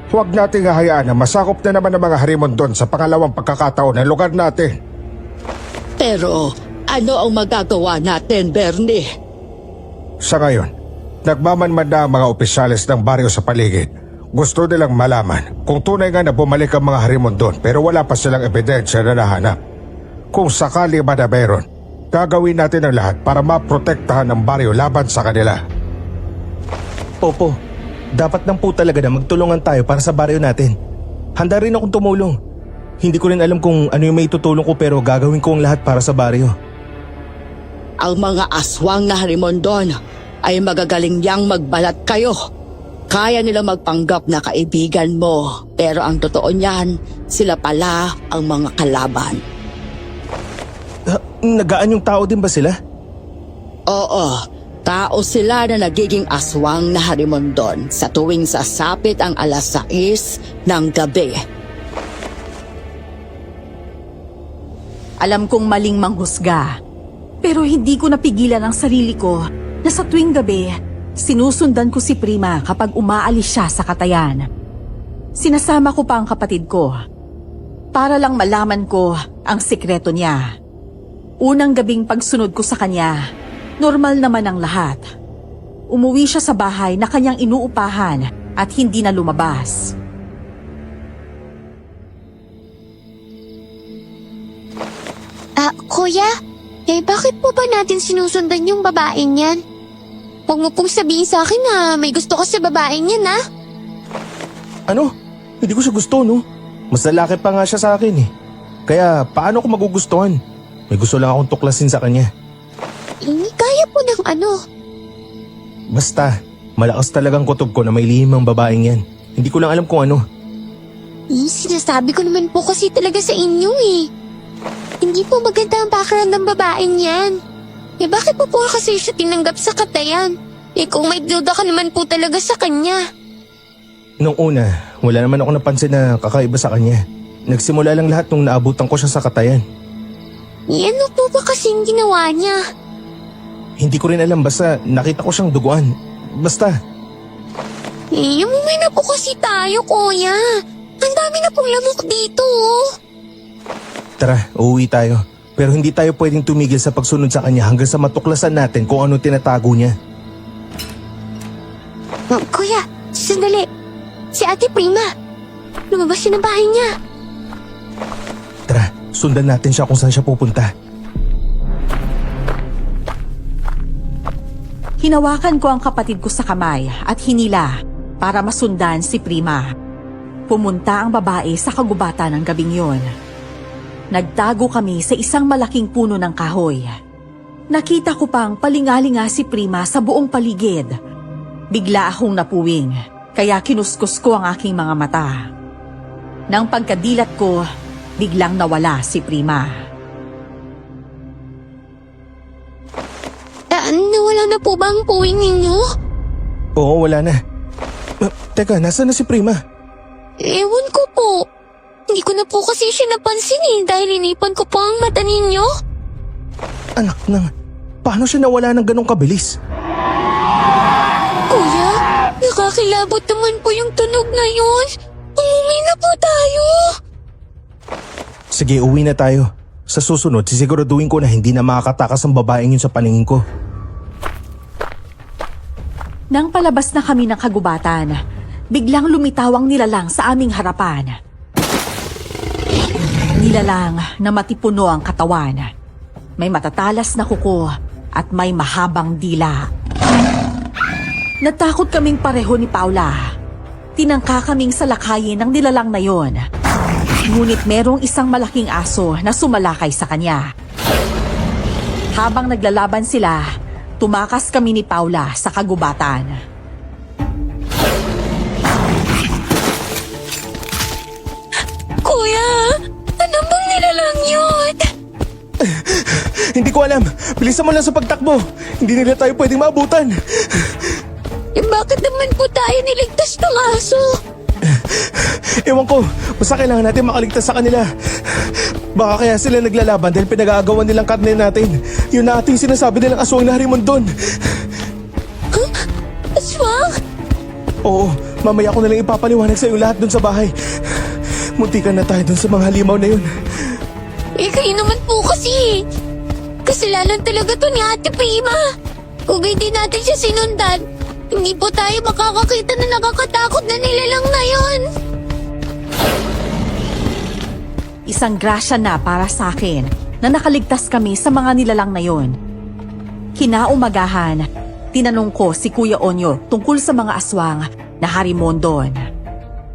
Huwag nating hahayaan na masakop na naman ng mga harimon doon sa pangalawang pagkakataon ng lugar natin. Pero ano ang magagawa natin, Bernie? Sa ngayon, nagmamanman na ang mga opisyales ng baryo sa paligid. Gusto nilang malaman kung tunay nga na bumalik ang mga harimon doon pero wala pa silang ebidensya na nahanap. Kung sakali ba na meron, gagawin natin ang lahat para maprotektahan ang baryo laban sa kanila. Opo, dapat lang po talaga na magtulungan tayo para sa baryo natin. Handa rin akong tumulong. Hindi ko rin alam kung ano yung may tutulong ko pero gagawin ko ang lahat para sa baryo. Ang mga aswang na harimon doon ay magagaling niyang magbalat kayo. Kaya nila magpanggap na kaibigan mo, pero ang totoo niyan, sila pala ang mga kalaban. Nagaan yung tao din ba sila? Oo, tao sila na nagiging aswang na harimon doon sa tuwing sasapit ang 6:00 ng gabi. Alam kong maling manghusga, pero hindi ko napigilan ang sarili ko na sa tuwing gabi, sinusundan ko si Prima kapag umaalis siya sa katayan. Sinasama ko pa ang kapatid ko para lang malaman ko ang sikreto niya. Unang gabing pagsunod ko sa kanya, normal naman ang lahat. Umuwi siya sa bahay na kanyang inuupahan at hindi na lumabas. Kuya, bakit po ba natin sinusundan yung babaeng yan? Huwag mo pong sabihin sa akin na may gusto ka sa babaeng yan, ha? Ano? Hindi ko siya gusto, no? Mas lalaki pa nga siya sa akin eh. Kaya paano ko magugustuhan? May gusto lang akong tuklasin sa kanya. Kaya po ng ano? Basta, malakas talagang kutob ko na may lihim ang babaeng yan. Hindi ko lang alam kung ano. Sinasabi ko naman po kasi talaga sa inyo eh. Hindi po maganda ang background ng babaeng yan. Bakit po kasi siya tinanggap sa katayan? Kung may duda ka naman po talaga sa kanya. Nung una, wala naman ako napansin na kakaiba sa kanya. Nagsimula lang lahat nung naabutan ko siya sa katayan. Ano po ba kasing ginawa niya? Hindi ko rin alam, basta nakita ko siyang duguan. Basta. Umuwi na po kasi tayo, kuya. Ang dami na pong lamok dito, oh. Tara, uuwi tayo. Pero hindi tayo pwedeng tumigil sa pagsunod sa kanya hanggang sa matuklasan natin kung ano tinatago niya. Kuya, sandali. Si Ate Prima. Lumabas siya ng bahay niya. Tara, sundan natin siya kung saan siya pupunta. Hinawakan ko ang kapatid ko sa kamay at hinila para masundan si Prima. Pumunta ang babae sa kagubatan ng gabing yon. Nagtago kami sa isang malaking puno ng kahoy. Nakita ko pang palingalinga si Prima sa buong paligid. Bigla akong napuwing, kaya kinuskus ko ang aking mga mata. Nang pagkadilat ko, biglang nawala si Prima. Nawala na po ba ang puwing ninyo? Oo, wala na. Teka, nasaan na si Prima? Ewan ko po. Hindi ko na po kasi siya napansin dahil inipan ko po ang mata ninyo. Anak nang, paano siya nawala ng ganong kabilis? Kuya, nakakilabot naman po yung tunog na yun. Umuwi na po tayo. Sige, uwi na tayo. Sa susunod, sisiguraduhin ko na hindi na makakatakas ang babaeng yun sa paningin ko. Nang palabas na kami ng kagubatan, biglang lumitaw ang nilalang sa aming harapan. Nilalang na matipuno ang katawan. May matatalas na kuko at may mahabang dila. Natakot kaming pareho ni Paula. Tinangka kaming salakayin ng nilalang na yon. Ngunit merong isang malaking aso na sumalakay sa kanya. Habang naglalaban sila, tumakas kami ni Paula sa kagubatan. Kuya, ano bang nilalang yun? Hindi ko alam. Bilisan mo lang sa pagtakbo. Hindi nila tayo pwedeng maabutan. Bakit naman po tayo niligtas ng aso? Ewan ko. Basta kailangan natin makaligtas sa kanila. Baka kaya sila naglalaban dahil pinag-aagawan nilang karne natin. Yun na ating sinasabi nilang aswang na Harimondon. Aswang? Oo, mamaya ko na lang ipapaliwanag sa iyo lahat dun sa bahay. Muntikan na tayo dun sa mga halimaw na yun. Kayo naman po kasi. Kasalanan talaga to ni Ate Prima. Kung hindi natin siya sinundan, hindi po tayo makakakita na nakakatakot na nilalang na yun. Isang grasya na para sa akin na nakaligtas kami sa mga nilalang na yon. Kinaumagahan, tinanong ko si Kuya Onyo tungkol sa mga aswang na Harimondon.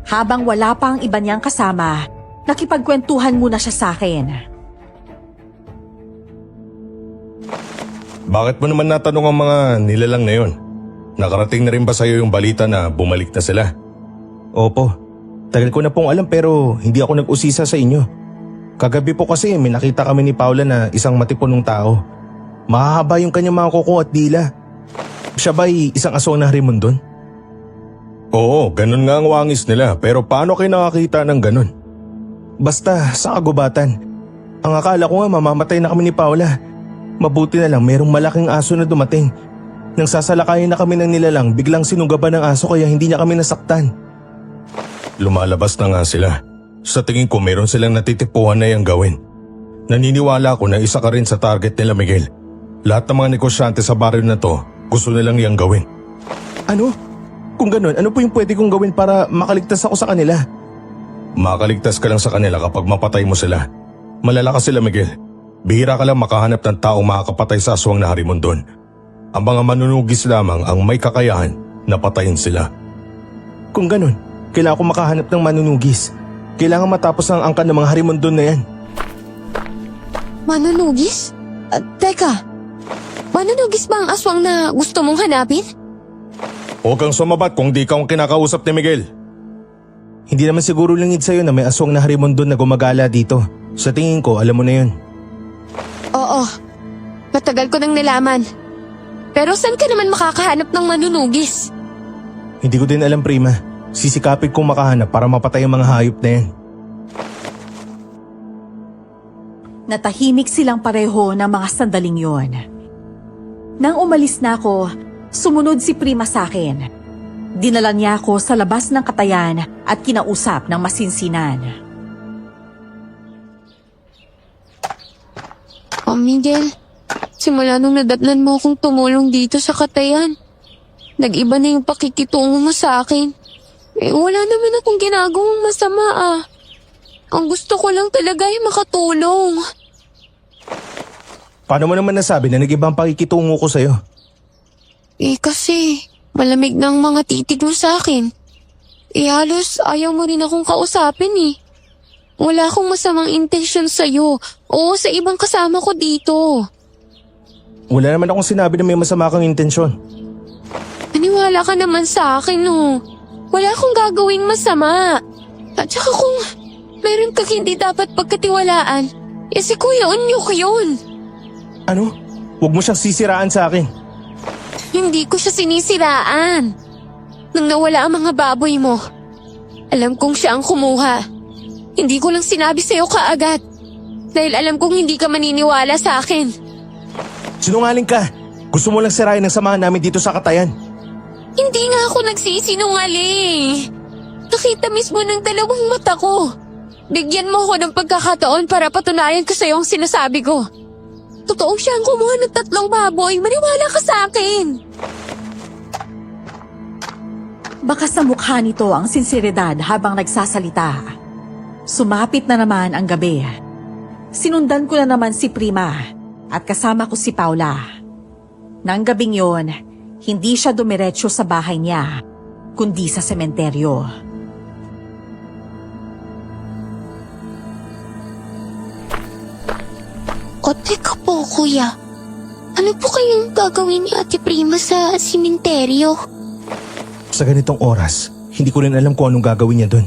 Habang wala pa ang iba niyang kasama, nakipagkwentuhan muna siya sa akin. Bakit mo naman natanong ang mga nilalang na yon? Nakarating na rin ba sa'yo yung balita na bumalik na sila? Opo. Tagal ko na pong alam pero hindi ako nag-usisa sa inyo. Kagabi po kasi may nakita kami ni Paula na isang matipunong tao. Mahahaba yung kanyang mga kuko at dila. Siya ba'y isang aswang na Harimondon? Oo, ganun nga ang wangis nila pero paano kayo nakakita ng ganun? Basta sa kagubatan. Ang akala ko nga mamamatay na kami ni Paula. Mabuti na lang merong malaking aso na dumating. Nang sasalakayin na kami ng nilalang, biglang sinugaban ng aso kaya hindi niya kami nasaktan. Lumalabas na nga sila. Sa tingin ko meron silang natitipuhan na yang gawin. Naniniwala ko na isa ka rin sa target nila, Miguel. Lahat ng mga negosyante sa baryo na to, gusto nilang yang gawin. Ano? Kung ganun, ano po yung pwede kong gawin para makaligtas ako sa kanila? Makaligtas ka lang sa kanila kapag mapatay mo sila. Malalakas sila, Miguel. Bihira ka lang makahanap ng taong makakapatay sa aswang na Harimondon. Ang mga manunugis lamang ang may kakayahan na patayin sila. Kung ganun, kailangan ko makahanap ng manunugis. Kailangan matapos ang angkan ng mga Harimondon na yan. Manunugis? Teka, manunugis ba ang aswang na gusto mong hanapin? Huwag kang sumabat kung di ka ang kinakausap ni Miguel. Hindi naman siguro lingid sa'yo na may aswang na Harimondon na gumagala dito. Sa tingin ko, alam mo na yun. Oo, matagal ko nang nalaman. Pero saan ka naman makakahanap ng manunugis? Hindi ko din alam, Prima. Sisikapin kong makahanap para mapatay ang mga hayop na yan. Natahimik silang pareho ng mga sandaling yon. Nang umalis na ako, sumunod si Prima sa akin. Dinala niya ako sa labas ng katayan at kinausap ng masinsinan. Oh, Miguel, simula nung nadatnan mo akong tumulong dito sa katayan, nag-iba na yung pakikitungo mo sa akin. Wala naman akong ginagawang masama ah. Ang gusto ko lang talaga ay makatulong. Paano mo naman nasabi na nag-ibang pakikitungo ko sa'yo? Kasi malamig na ang mga titig mo sa akin. Halos ayaw mo rin akong kausapin eh. Wala akong masamang intensyon sa'yo o sa ibang kasama ko dito. Wala naman akong sinabi na may masama kang intensyon. Maniwala ka naman sa akin oh. Wala akong gagawing masama. At saka kung meron kang hindi dapat pagkatiwalaan, si Kuya Onyok yun. Ano? Huwag mo siyang sisiraan sa akin. Hindi ko siya sinisiraan. Nang nawala ang mga baboy mo, alam kong siya ang kumuha. Hindi ko lang sinabi sa'yo kaagad. Dahil alam kong hindi ka maniniwala sa akin. Sinungaling ka. Gusto mo lang sirain ang samahan namin dito sa katayan. Hindi nga ako nagsisinungaling. Nakita mismo ng dalawang mata ko. Bigyan mo ako ng pagkakataon para patunayan ko sa'yo ang sinasabi ko. Totoong siya ang kumuha ng 3 baboy. Maniwala ka sa akin. Baka sa mukha nito ang sinseridad habang nagsasalita. Sumapit na naman ang gabi. Sinundan ko na naman si Prima at kasama ko si Paula. Nang gabing yon, hindi siya dumiretso sa bahay niya. kundi sa sementeryo. O teka po, kuya. Ano po kayang gagawin ni Ate Prima sa simenteryo? Sa ganitong oras, hindi ko rin alam kung anong gagawin niya doon.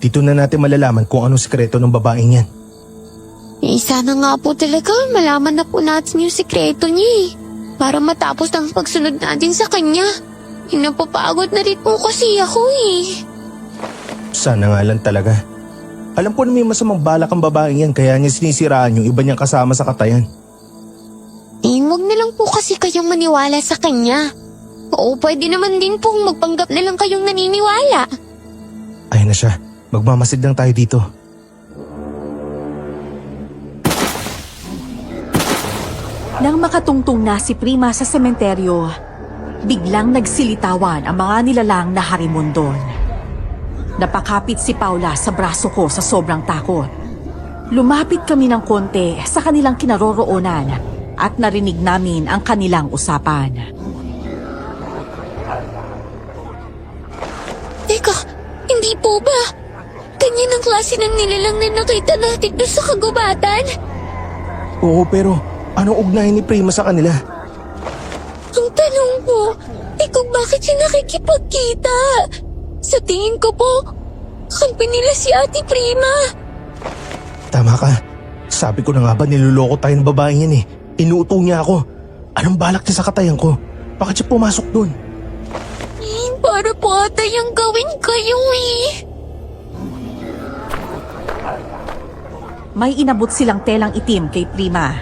Dito na natin malalaman kung anong sikreto ng babaeng yan. Sana nga po talaga malaman na po natin yung sikreto niya eh. Para matapos ang pagsunod natin sa kanya. Napapagod na rin po kasi ako eh. Sana nga lang talaga. Alam ko na may masamang balak ang babaeng yan kaya niya sinisiraan yung iba niyang kasama sa katayan. Huwag na lang po kasi kayong maniwala sa kanya. Oo, pwede naman din pong magpanggap na lang kayong naniniwala. Ayun na siya. Magmamasid lang tayo dito. Nang makatungtong na si Prima sa sementeryo, biglang nagsilitawan ang mga nilalang na harimondon. Napakapit si Paula sa braso ko sa sobrang takot. Lumapit kami ng konti sa kanilang kinaroroonan at narinig namin ang kanilang usapan. Teka, hindi po ba? Ganyan ang klase ng nilalang na nakita natin doon sa kagubatan? Oo pero anong ugnayan ni Prima sa kanila? Ang tanong ko, kung bakit siya nakikipagkita? Sa tingin ko po, kampi nila si Ate Prima. Tama ka. Sabi ko na nga ba niloloko tayo ng babaeng yan eh. Inuuto niya ako. Anong balak niya sa katayan ko? Bakit siya pumasok doon? Para po ata yung gawin kayo eh. May inabot silang telang itim kay Prima.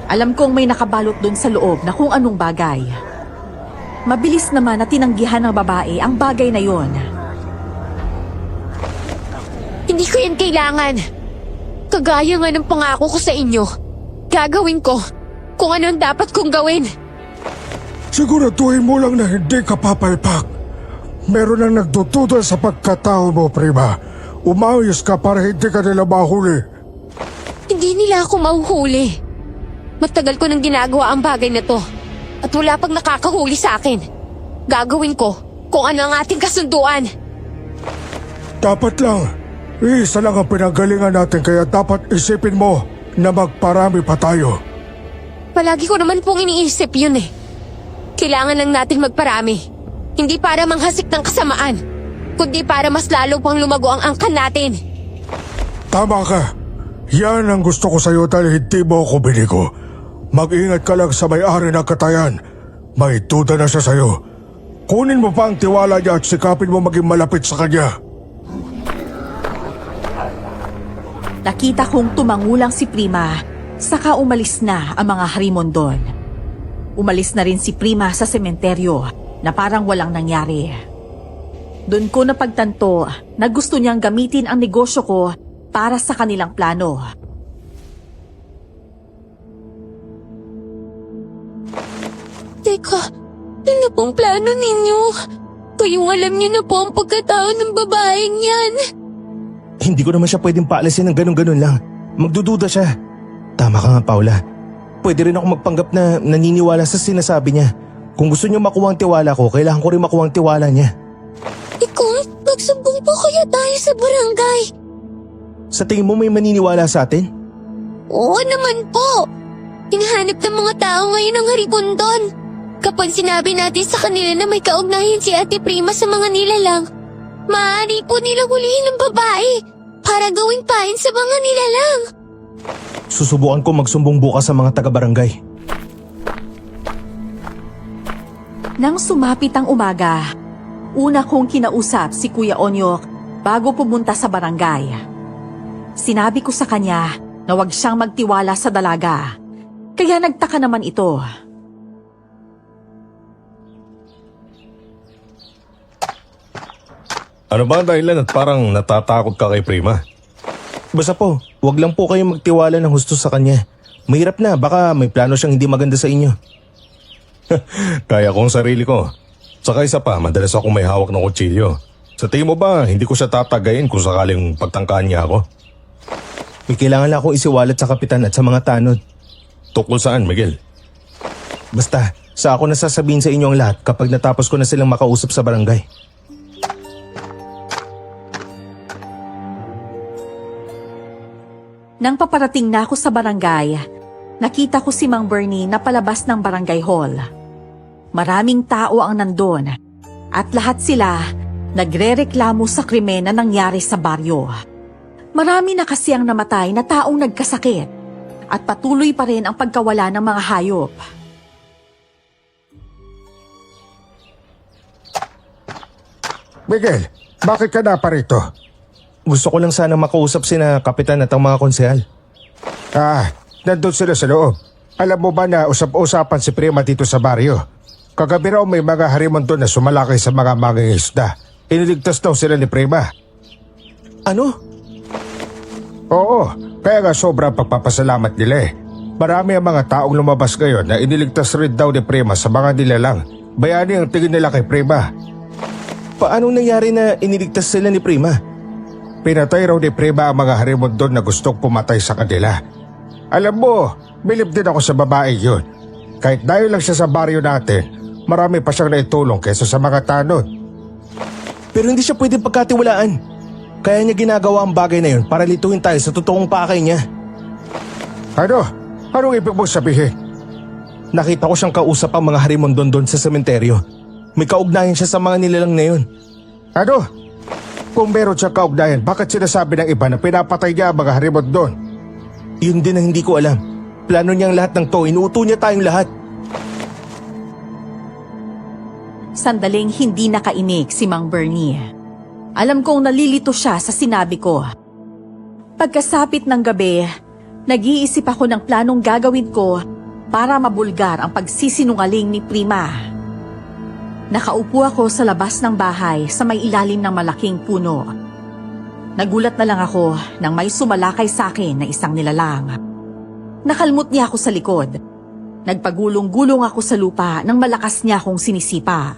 Alam kong may nakabalot doon sa loob na kung anong bagay. Mabilis naman na tinanggihan ng babae ang bagay na yon. Hindi ko yan kailangan. Kagaya nga ng pangako ko sa inyo. Gagawin ko kung ano ang dapat kong gawin. Siguraduhin mo lang na hindi ka papalpak. Meron na nagdududa sa pagkatao mo, Prima. Umayos ka para hindi ka nila mahuli. Hindi nila ako mahuhuli. Matagal ko nang ginagawa ang bagay na to. At wala pang nakakahuli sa akin. Gagawin ko kung ano ang ating kasunduan. Dapat lang. Isa lang ang pinanggalingan natin kaya dapat isipin mo na magparami pa tayo. Palagi ko naman pong iniisip yun eh. Kailangan lang natin magparami. Hindi para manghasik ng kasamaan, kundi para mas lalo pang lumago ang angkan natin. Tama ka. Yan ang gusto ko sa'yo dahil hindi mo ako binigo. Mag-ingat ka lang sa may-ari ng katayan. May duda na siya sa'yo. Kunin mo pa ang tiwala niya at sikapin mo maging malapit sa kanya. Nakita kong tumangulang si Prima, saka umalis na ang mga harimondon. Umalis na rin si Prima sa sementeryo na parang walang nangyari. Doon ko napagtanto na gusto niyang gamitin ang negosyo ko para sa kanilang plano. Teka, ano pong plano ninyo? Kayong alam niyo na po ang pagkatao ng babaeng yan. Hindi ko naman siya pwedeng paalisin ng ganun-ganun lang. Magdududa siya. Tama ka nga, Paula. Pwede rin ako magpanggap na naniniwala sa sinasabi niya. Kung gusto niyo makuha ang tiwala ko, kailangan ko rin makuha ang tiwala niya. Kung magsumbong po kaya tayo sa barangay. Sa tingin mo may maniniwala sa atin? Oo naman po. Hinahanap ng mga tao ngayon ang haribundon. Kapag sinabi natin sa kanila na may kaugnayan si Ate Prima sa mga nilalang, maaari po nilang hulihin ng babae para gawing pain sa mga nilalang. Susubukan ko magsumbong bukas sa mga taga-barangay. Nang sumapit ang umaga, una kong kinausap si Kuya Onyok bago pumunta sa barangay. Sinabi ko sa kanya na huwag siyang magtiwala sa dalaga, kaya nagtaka naman ito. Ano ba ang dahilan at parang natatakot ka kay Prima? Basta po, huwag lang po kayong magtiwala ng husto sa kanya. Mahirap na, baka may plano siyang hindi maganda sa inyo. Kaya ko ang sarili ko. Saka isa pa, madalas akong may hawak ng kutsilyo. Sa tingin mo ba, hindi ko siya tatagayin kung sakaling pagtangkaan niya ako? May kailangan lang akong isiwalat sa kapitan at sa mga tanod. Tukol saan, Miguel? Basta, Sa ako nasasabihin sa inyo ang lahat kapag natapos ko na silang makausap sa barangay. Nang paparating na ako sa barangay, nakita ko si Mang Bernie na palabas ng barangay hall. Maraming tao ang nandun at lahat sila nagrereklamo sa krimen na nangyari sa baryo. Marami na kasi ang namatay na taong nagkasakit at patuloy pa rin ang pagkawala ng mga hayop. Miguel, bakit ka na pa rito? Gusto ko lang sana makausap sina kapitan at ang mga konsehal. Nandun sila sa loob. Alam mo ba na usap-usapan si Prima dito sa baryo? Kagabi raw may mga harimon doon na sumalakay sa mga mangingisda. Iniligtas daw sila ni Prima. Ano? Oo, kaya nga sobrang pagpapasalamat nila eh. Marami ang mga taong lumabas ngayon na iniligtas rin daw ni Prima sa mga nilalang. Bayani ang tingin nila kay Prima. Paano nangyari na iniligtas sila ni Prima? Pinatay raw ni Prima ang mga harimon doon na gustong pumatay sa kanila. Alam mo, bilib din ako sa babae yun. Kahit dahil lang siya sa baryo natin, marami pa siyang naitulong kaysa sa mga tanod. Pero hindi siya pwedeng pagkatiwalaan. Kaya niya ginagawa ang bagay na yun para lituhin tayo sa totoong pakay niya. Ano? Anong ibig mong sabihin? Nakita ko siyang kausap ang mga harimon doon sa sementeryo. May kaugnayan siya sa mga nilalang na yun. Ano? Kung meron siyang kaugnayan, bakit sinasabi ng iba na pinapatay niya ang mga harimon doon? Yun din ang hindi ko alam. Plano niyang lahat ng to, inuuto niya tayong lahat. Sandaling hindi nakainig si Mang Bernie. Alam kong nalilito siya sa sinabi ko. Pagkasapit ng gabi, nag-iisip ako ng planong gagawin ko para mabulgar ang pagsisinungaling ni Prima. Nakaupo ako sa labas ng bahay sa may ilalim ng malaking puno. Nagulat na lang ako nang may sumalakay sa akin na isang nilalang. Nakalmot niya ako sa likod. Nagpagulong-gulong ako sa lupa nang malakas niya akong sinisipa.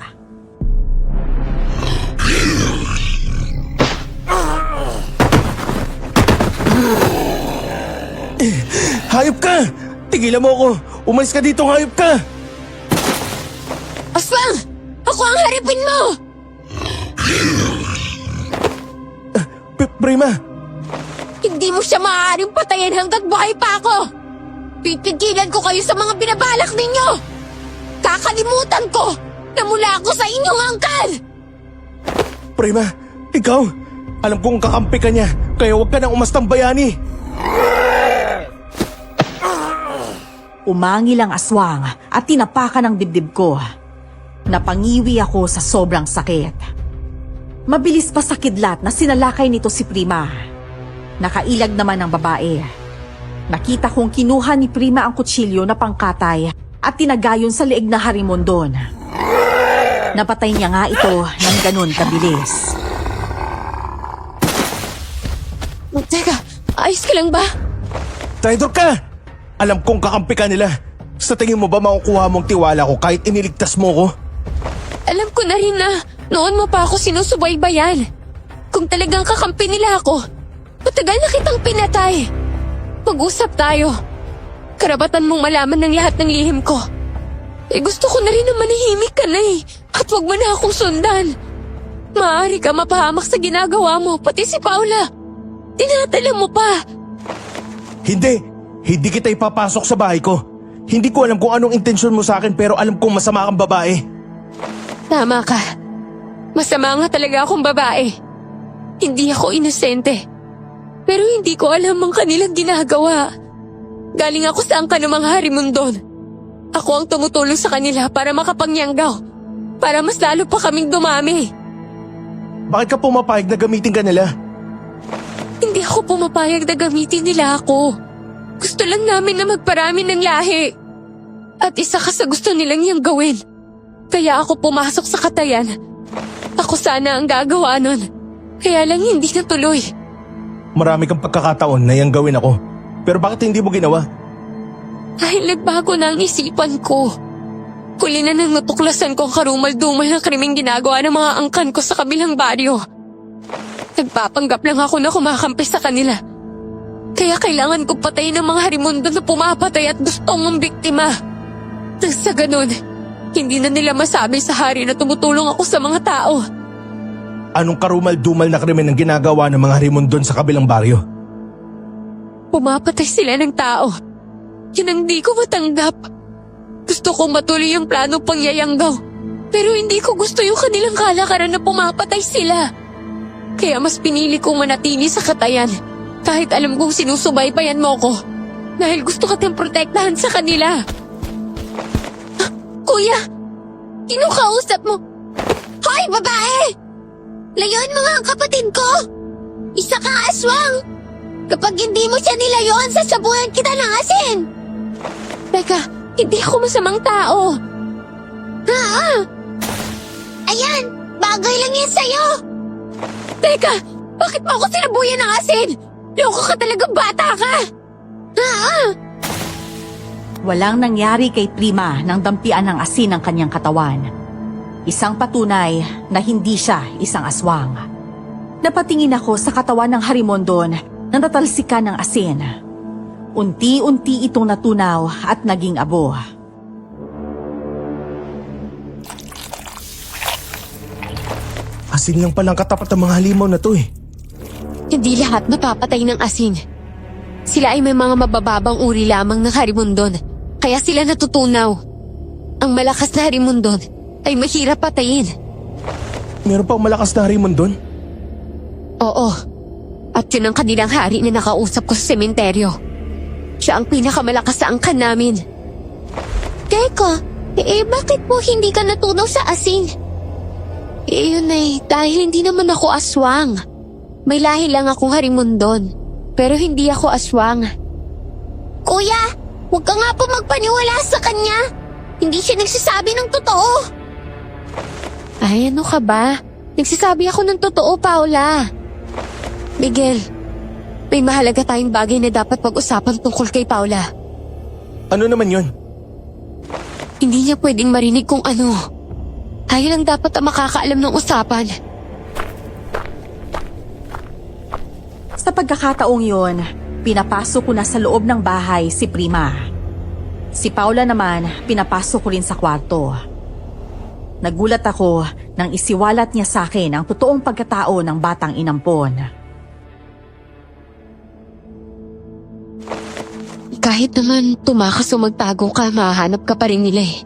Hayop ka! Tigilan mo ako! Umalis ka dito, hayop ka! Aswang! Ako ang harapin mo! Prima! Hindi mo siya maaaring patayin hanggat buhay pa ako! Pipigilan ko kayo sa mga binabalak ninyo! Kakalimutan ko na mula ako sa inyong angkan! Prima, ikaw! Alam kong kakampi ka niya, kaya huwag ka nang umastang bayani! Umangil ang aswang at tinapakan ang dibdib ko. Napangiwi ako sa sobrang sakit. Mabilis pa sa kidlat na sinalakay nito si Prima. Nakailag naman ang babae. Nakita kong kinuha ni Prima ang kutsilyo na pangkatay at tinagayon sa leeg na harimon doon. Napatay niya nga ito ng ganun kabilis. Teka, ayos ka lang ba? Traidor ka! Alam kong kakampi ka nila. Sa tingin mo ba makukuha mong tiwala ko kahit iniligtas mo ko? Alam ko na rin na noon mo pa ako sinusubaybayan. Kung talagang kakampi nila ako, matagal na kitang pinatay. Mag-usap tayo. Karapatan mong malaman ng lahat ng lihim ko. Gusto ko na rin na manahimik ka na eh. At wag mo na akong sundan. Maaari ka mapahamak sa ginagawa mo, pati si Paula. Tinatala mo pa. Hindi! Hindi kita ipapasok sa bahay ko. Hindi ko alam kung anong intensyon mo sa akin pero alam kong masama kang babae. Tama ka. Masama nga talaga akong babae. Hindi ako inosente. Pero hindi ko alam ang kanilang ginagawa. Galing ako sa angkan ng mga harimundon. Ako ang tumutulong sa kanila para makapangyanggaw. Para mas lalo pa kaming dumami. Bakit ka pumapayag na gamitin ka nila? Hindi ako pumapayag na gamitin nila ako. Gusto lang namin na magparami ng lahi. At isa ka sa gusto nilang niyang gawin. Kaya ako pumasok sa katayan. Ako sana ang gagawa nun. Kaya lang hindi natuloy. Marami kang pagkakataon na yang gawin ako. Pero bakit hindi mo ginawa? Dahil nagbago na ang isipan ko. Huli na nang natuklasan ko ang karumal-dumal na krimeng ginagawa ng mga angkan ko sa kabilang baryo. Nagpapanggap lang ako na kumakampi sa kanila. Kaya kailangan ko patayin ang mga harimundo na pumapatay at gustong mong biktima. Nang sa ganun, Hindi na nila masabi sa hari na tumutulong ako sa mga tao. Anong karumal-dumal na krimen ang ginagawa ng mga Harimondon sa kabilang baryo? Pumapatay sila ng tao. Yun ang di ko matanggap. Gusto kong matuloy yung plano pangyayanggaw. Pero hindi ko gusto yung kanilang kalakaran na pumapatay sila. Kaya mas pinili kong manatili sa katayan. Kahit alam kong sinusubaybayan mo ko. Dahil gusto kitang protektahan sa kanila. Kuya! Kinukausap mo! Hoy, babae! Layuan mo nga ang kapatid ko! Isa kang aswang! Kapag hindi mo siya nilayuan, sasabuhan kita ng asin! Teka, hindi ako masamang tao! Ayan! Bagay lang yan sa'yo! Teka, bakit mo ako sinabuyan ng asin? Loko ka talagang bata ka! Walang nangyari kay Prima nang dampian ng asin ang kanyang katawan. Isang patunay na hindi siya isang aswang. Napatingin ako sa katawan ng Harimondon na natalsikan ng asin. Unti-unti itong natunaw at naging abo. Asin lang palang katapat ng mga halimaw na to eh. Hindi lahat mapapatay ng asin. Sila ay may mga mabababang uri lamang ng Harimondon, kaya sila natutunaw. Ang malakas na Harimondon ay mahirap patayin. Meron pang malakas na Harimondon? Oo. At yun ang kanilang hari na nakausap ko sa sementeryo. Siya ang pinakamalakas sa angkan namin. Teka, bakit po hindi ka natunaw sa asin? Yun ay dahil hindi naman ako aswang. May lahi lang akong Harimondon, pero hindi ako aswang. Kuya, huwag ka nga po magpaniwala sa kanya. Hindi siya nagsasabi ng totoo. Ay, ano ka ba? Nagsasabi ako ng totoo, Paula. Miguel, may mahalaga tayong bagay na dapat pag-usapan tungkol kay Paula. Ano naman yun? Hindi niya pwedeng marinig kung ano. Tayo lang dapat ang makakaalam ng usapan. Sa pagkakataong yon, pinapasok ko na sa loob ng bahay si Prima. Si Paula naman, pinapasok ko rin sa kwarto. Nagulat ako nang isiwalat niya sa akin ang totoong pagkatao ng batang inampon. Kahit naman tumakas o magtago ka, mahanap ka pa rin nila eh.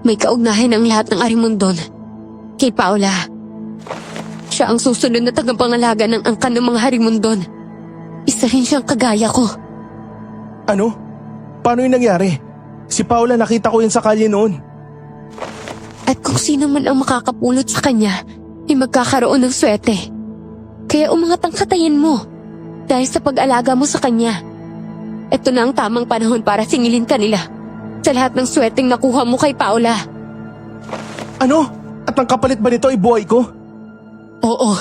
May kaugnayan ang lahat ng Harimondon kay Paula. Siya ang susunod na tagapangalaga ng angkan ng mga Harimondon. Isa rin siyang kagaya ko. Ano? Paano yung nangyari? Si Paula, nakita ko yun sa kalye noon. At kung sino man ang makakapulot sa kanya, ay magkakaroon ng swerte. Kaya umangat ang katayin mo dahil sa pag-alaga mo sa kanya. Ito na ang tamang panahon para singilin ka nila sa lahat ng swerteng nakuha mo kay Paula. Ano? At ang kapalit ba nito ay buhay ko? Oo.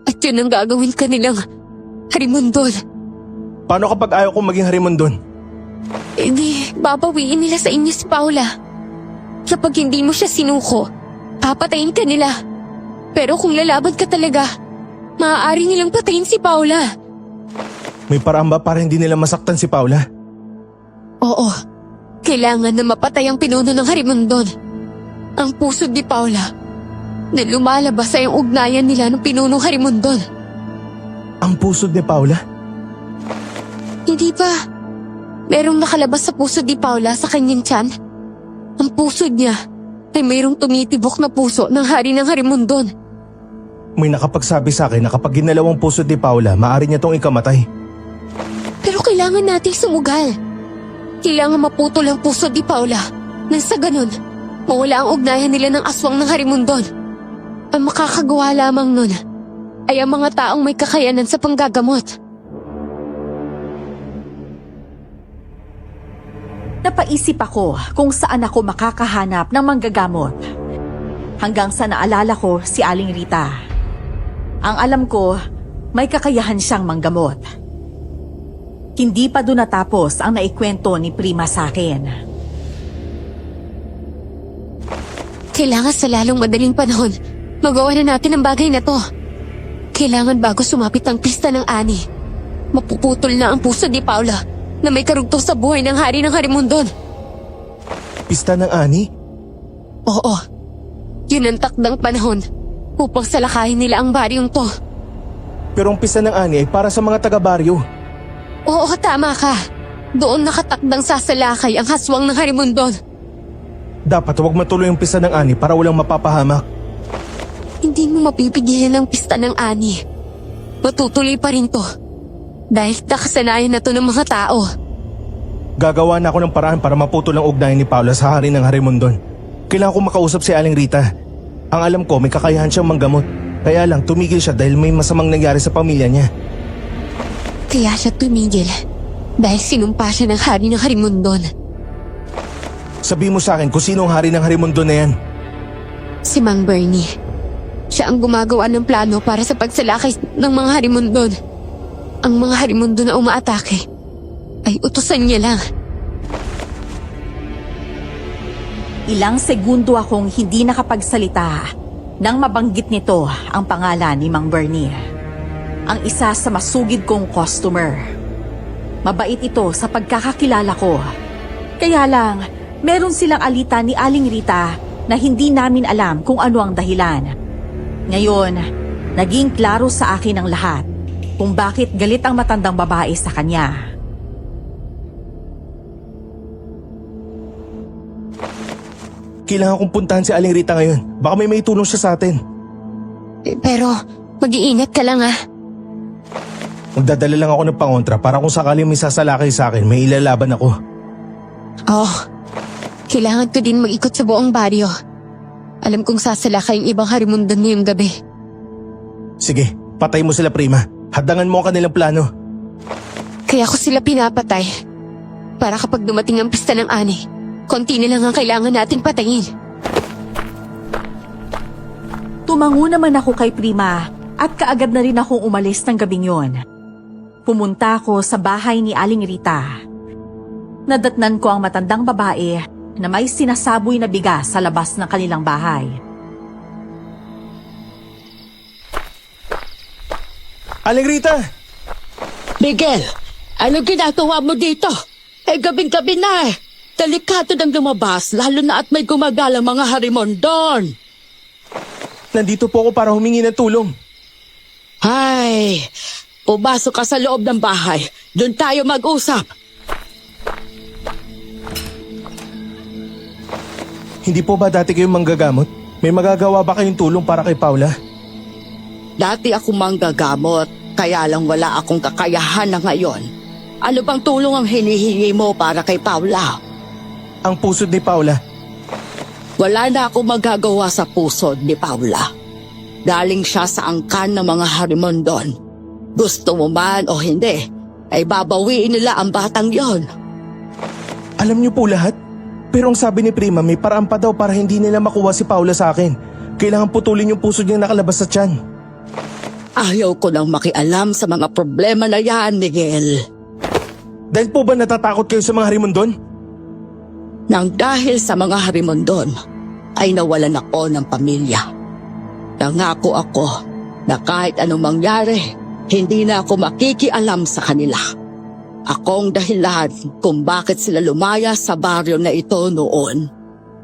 At yun ang gagawin ka nilang Harimondon. Paano kapag ayaw kong maging Harimondon? Hindi, babawiin nila sa inyo si Paula. Kapag hindi mo siya sinuko, papatayin ka nila. Pero kung lalaban ka talaga, maaari nilang patayin si Paula. May paraan ba para hindi nila masaktan si Paula? Oo, kailangan na mapatay ang pinuno ng Harimondon. Ang puso ni Paula na lumalabas ay ang ugnayan nila ng pinunong Harimondon. Ang pusod ni Paula? Hindi ba? Merong nakalabas sa puso ni Paula sa kanyang tiyan. Ang puso niya ay mayroong tumitibok na puso ng hari ng Harimondon. May nakapagsabi sa akin na kapag ginalaw ang pusod ni Paula, maaari niya tong ikamatay. Pero kailangan nating sumugal. Kailangan maputol ang puso ni Paula. Nang sa ganun, mawala ang ugnayan nila ng aswang ng Harimondon. Ang makakagawa lamang nun ay ang mga taong may kakayanan sa panggagamot. Napaisip ako kung saan ako makakahanap ng manggagamot. Hanggang sa naalala ko si Aling Rita. Ang alam ko, may kakayahan siyang manggamot. Hindi pa doon natapos ang naikwento ni Prima sa akin. Kailangan sa lalong madaling panahon, magawa na natin ang bagay na to. Kailangan bago sumapit ang pista ng ani. Mapuputol na ang puso ni Paula na may karugtong sa buhay ng hari ng Harimondon. Pista ng ani? Oo. Yun ang takdang panahon upang salakayin nila ang baryong to. Pero ang pista ng ani ay para sa mga taga-baryo. Oo, tama ka. Doon nakatakdang sasalakay ang haswang ng Harimondon. Dapat huwag matuloy ang pista ng ani para walang mapapahamak. Hindi mo mapipigilan ang pista ng ani. Matutuloy pa rin to. Dahil nakasanayan na to ng mga tao. Gagawa na ako ng paraan para maputol ang ugnayan ni Paula sa hari ng Harimondon. Kailangan ko makausap si Aling Rita. Ang alam ko may kakayahan siyang manggamot. Kaya lang tumigil siya dahil may masamang nangyari sa pamilya niya. Kaya siya tumigil. Dahil sinumpa siya ng hari ng Harimondon. Sabi mo sa akin kung sino ang hari ng Harimondon na yan. Si Mang Bernie. Siya ang gumagawa ng plano para sa pagsalakay ng mga Harimondon. Ang mga Harimondon na umaatake ay utusan niya lang. Ilang segundo akong hindi nakapagsalita nang mabanggit nito ang pangalan ni Mang Bernie. Ang isa sa masugid kong customer. Mabait ito sa pagkakakilala ko. Kaya lang, meron silang alita ni Aling Rita na hindi namin alam kung ano ang dahilan. Ngayon, naging klaro sa akin ang lahat kung bakit galit ang matandang babae sa kanya. Kailangan kong puntahan si Aling Rita ngayon. Baka may maitulong siya sa atin. Pero mag-iingat ka lang Magdadala lang ako ng pangontra para kung sakaling may sasalakay sa akin, may ilalaban ako. Oh, kailangan ko din mag-ikot sa buong baryo. Alam kong sasalakay ang ibang Harimondon ngayong gabi. Sige, patay mo sila, Prima. Hadangan mo ang kanilang plano. Kaya ko sila pinapatay. Para kapag dumating ang pista ng ani, konti na lang ang kailangan nating patayin. Tumango naman ako kay Prima at kaagad na rin akong umalis ng gabing yon. Pumunta ako sa bahay ni Aling Rita. Nadatnan ko ang matandang babae na may sinasaboy na bigas sa labas ng kanilang bahay. Aling Rita! Miguel, ano ginagawa mo dito? Gabing-gabi na eh. Delikado nang lumabas, lalo na at may gumagalang mga Harimondon. Nandito po ako para humingi ng tulong. Ay, pumasok ka sa loob ng bahay. Doon tayo mag-usap. Hindi po ba dati kayong manggagamot? May magagawa ba kayong tulong para kay Paula? Dati ako manggagamot, kaya lang wala akong kakayahan na ngayon. Ano bang tulong ang hinihingi mo para kay Paula? Ang pusod ni Paula. Wala na akong magagawa sa pusod ni Paula. Galing siya sa angkan ng mga Harimondon. Gusto mo man o hindi, ay babawiin nila ang batang yon. Alam niyo po lahat? Pero ang sabi ni Prima, may paraan pa daw para hindi nila makuha si Paula sa akin. Kailangan putulin yung puso niyang nakalabas sa tiyan. Ayaw ko nang makialam sa mga problema na yan, Miguel. Dahil po ba natatakot kayo sa mga Harimondon? Nang dahil sa mga Harimondon, ay nawalan ako ng pamilya. Nangako ako na kahit anong mangyari, hindi na ako makikialam sa kanila. Akong dahilan kung bakit sila lumaya sa baryo na ito noon.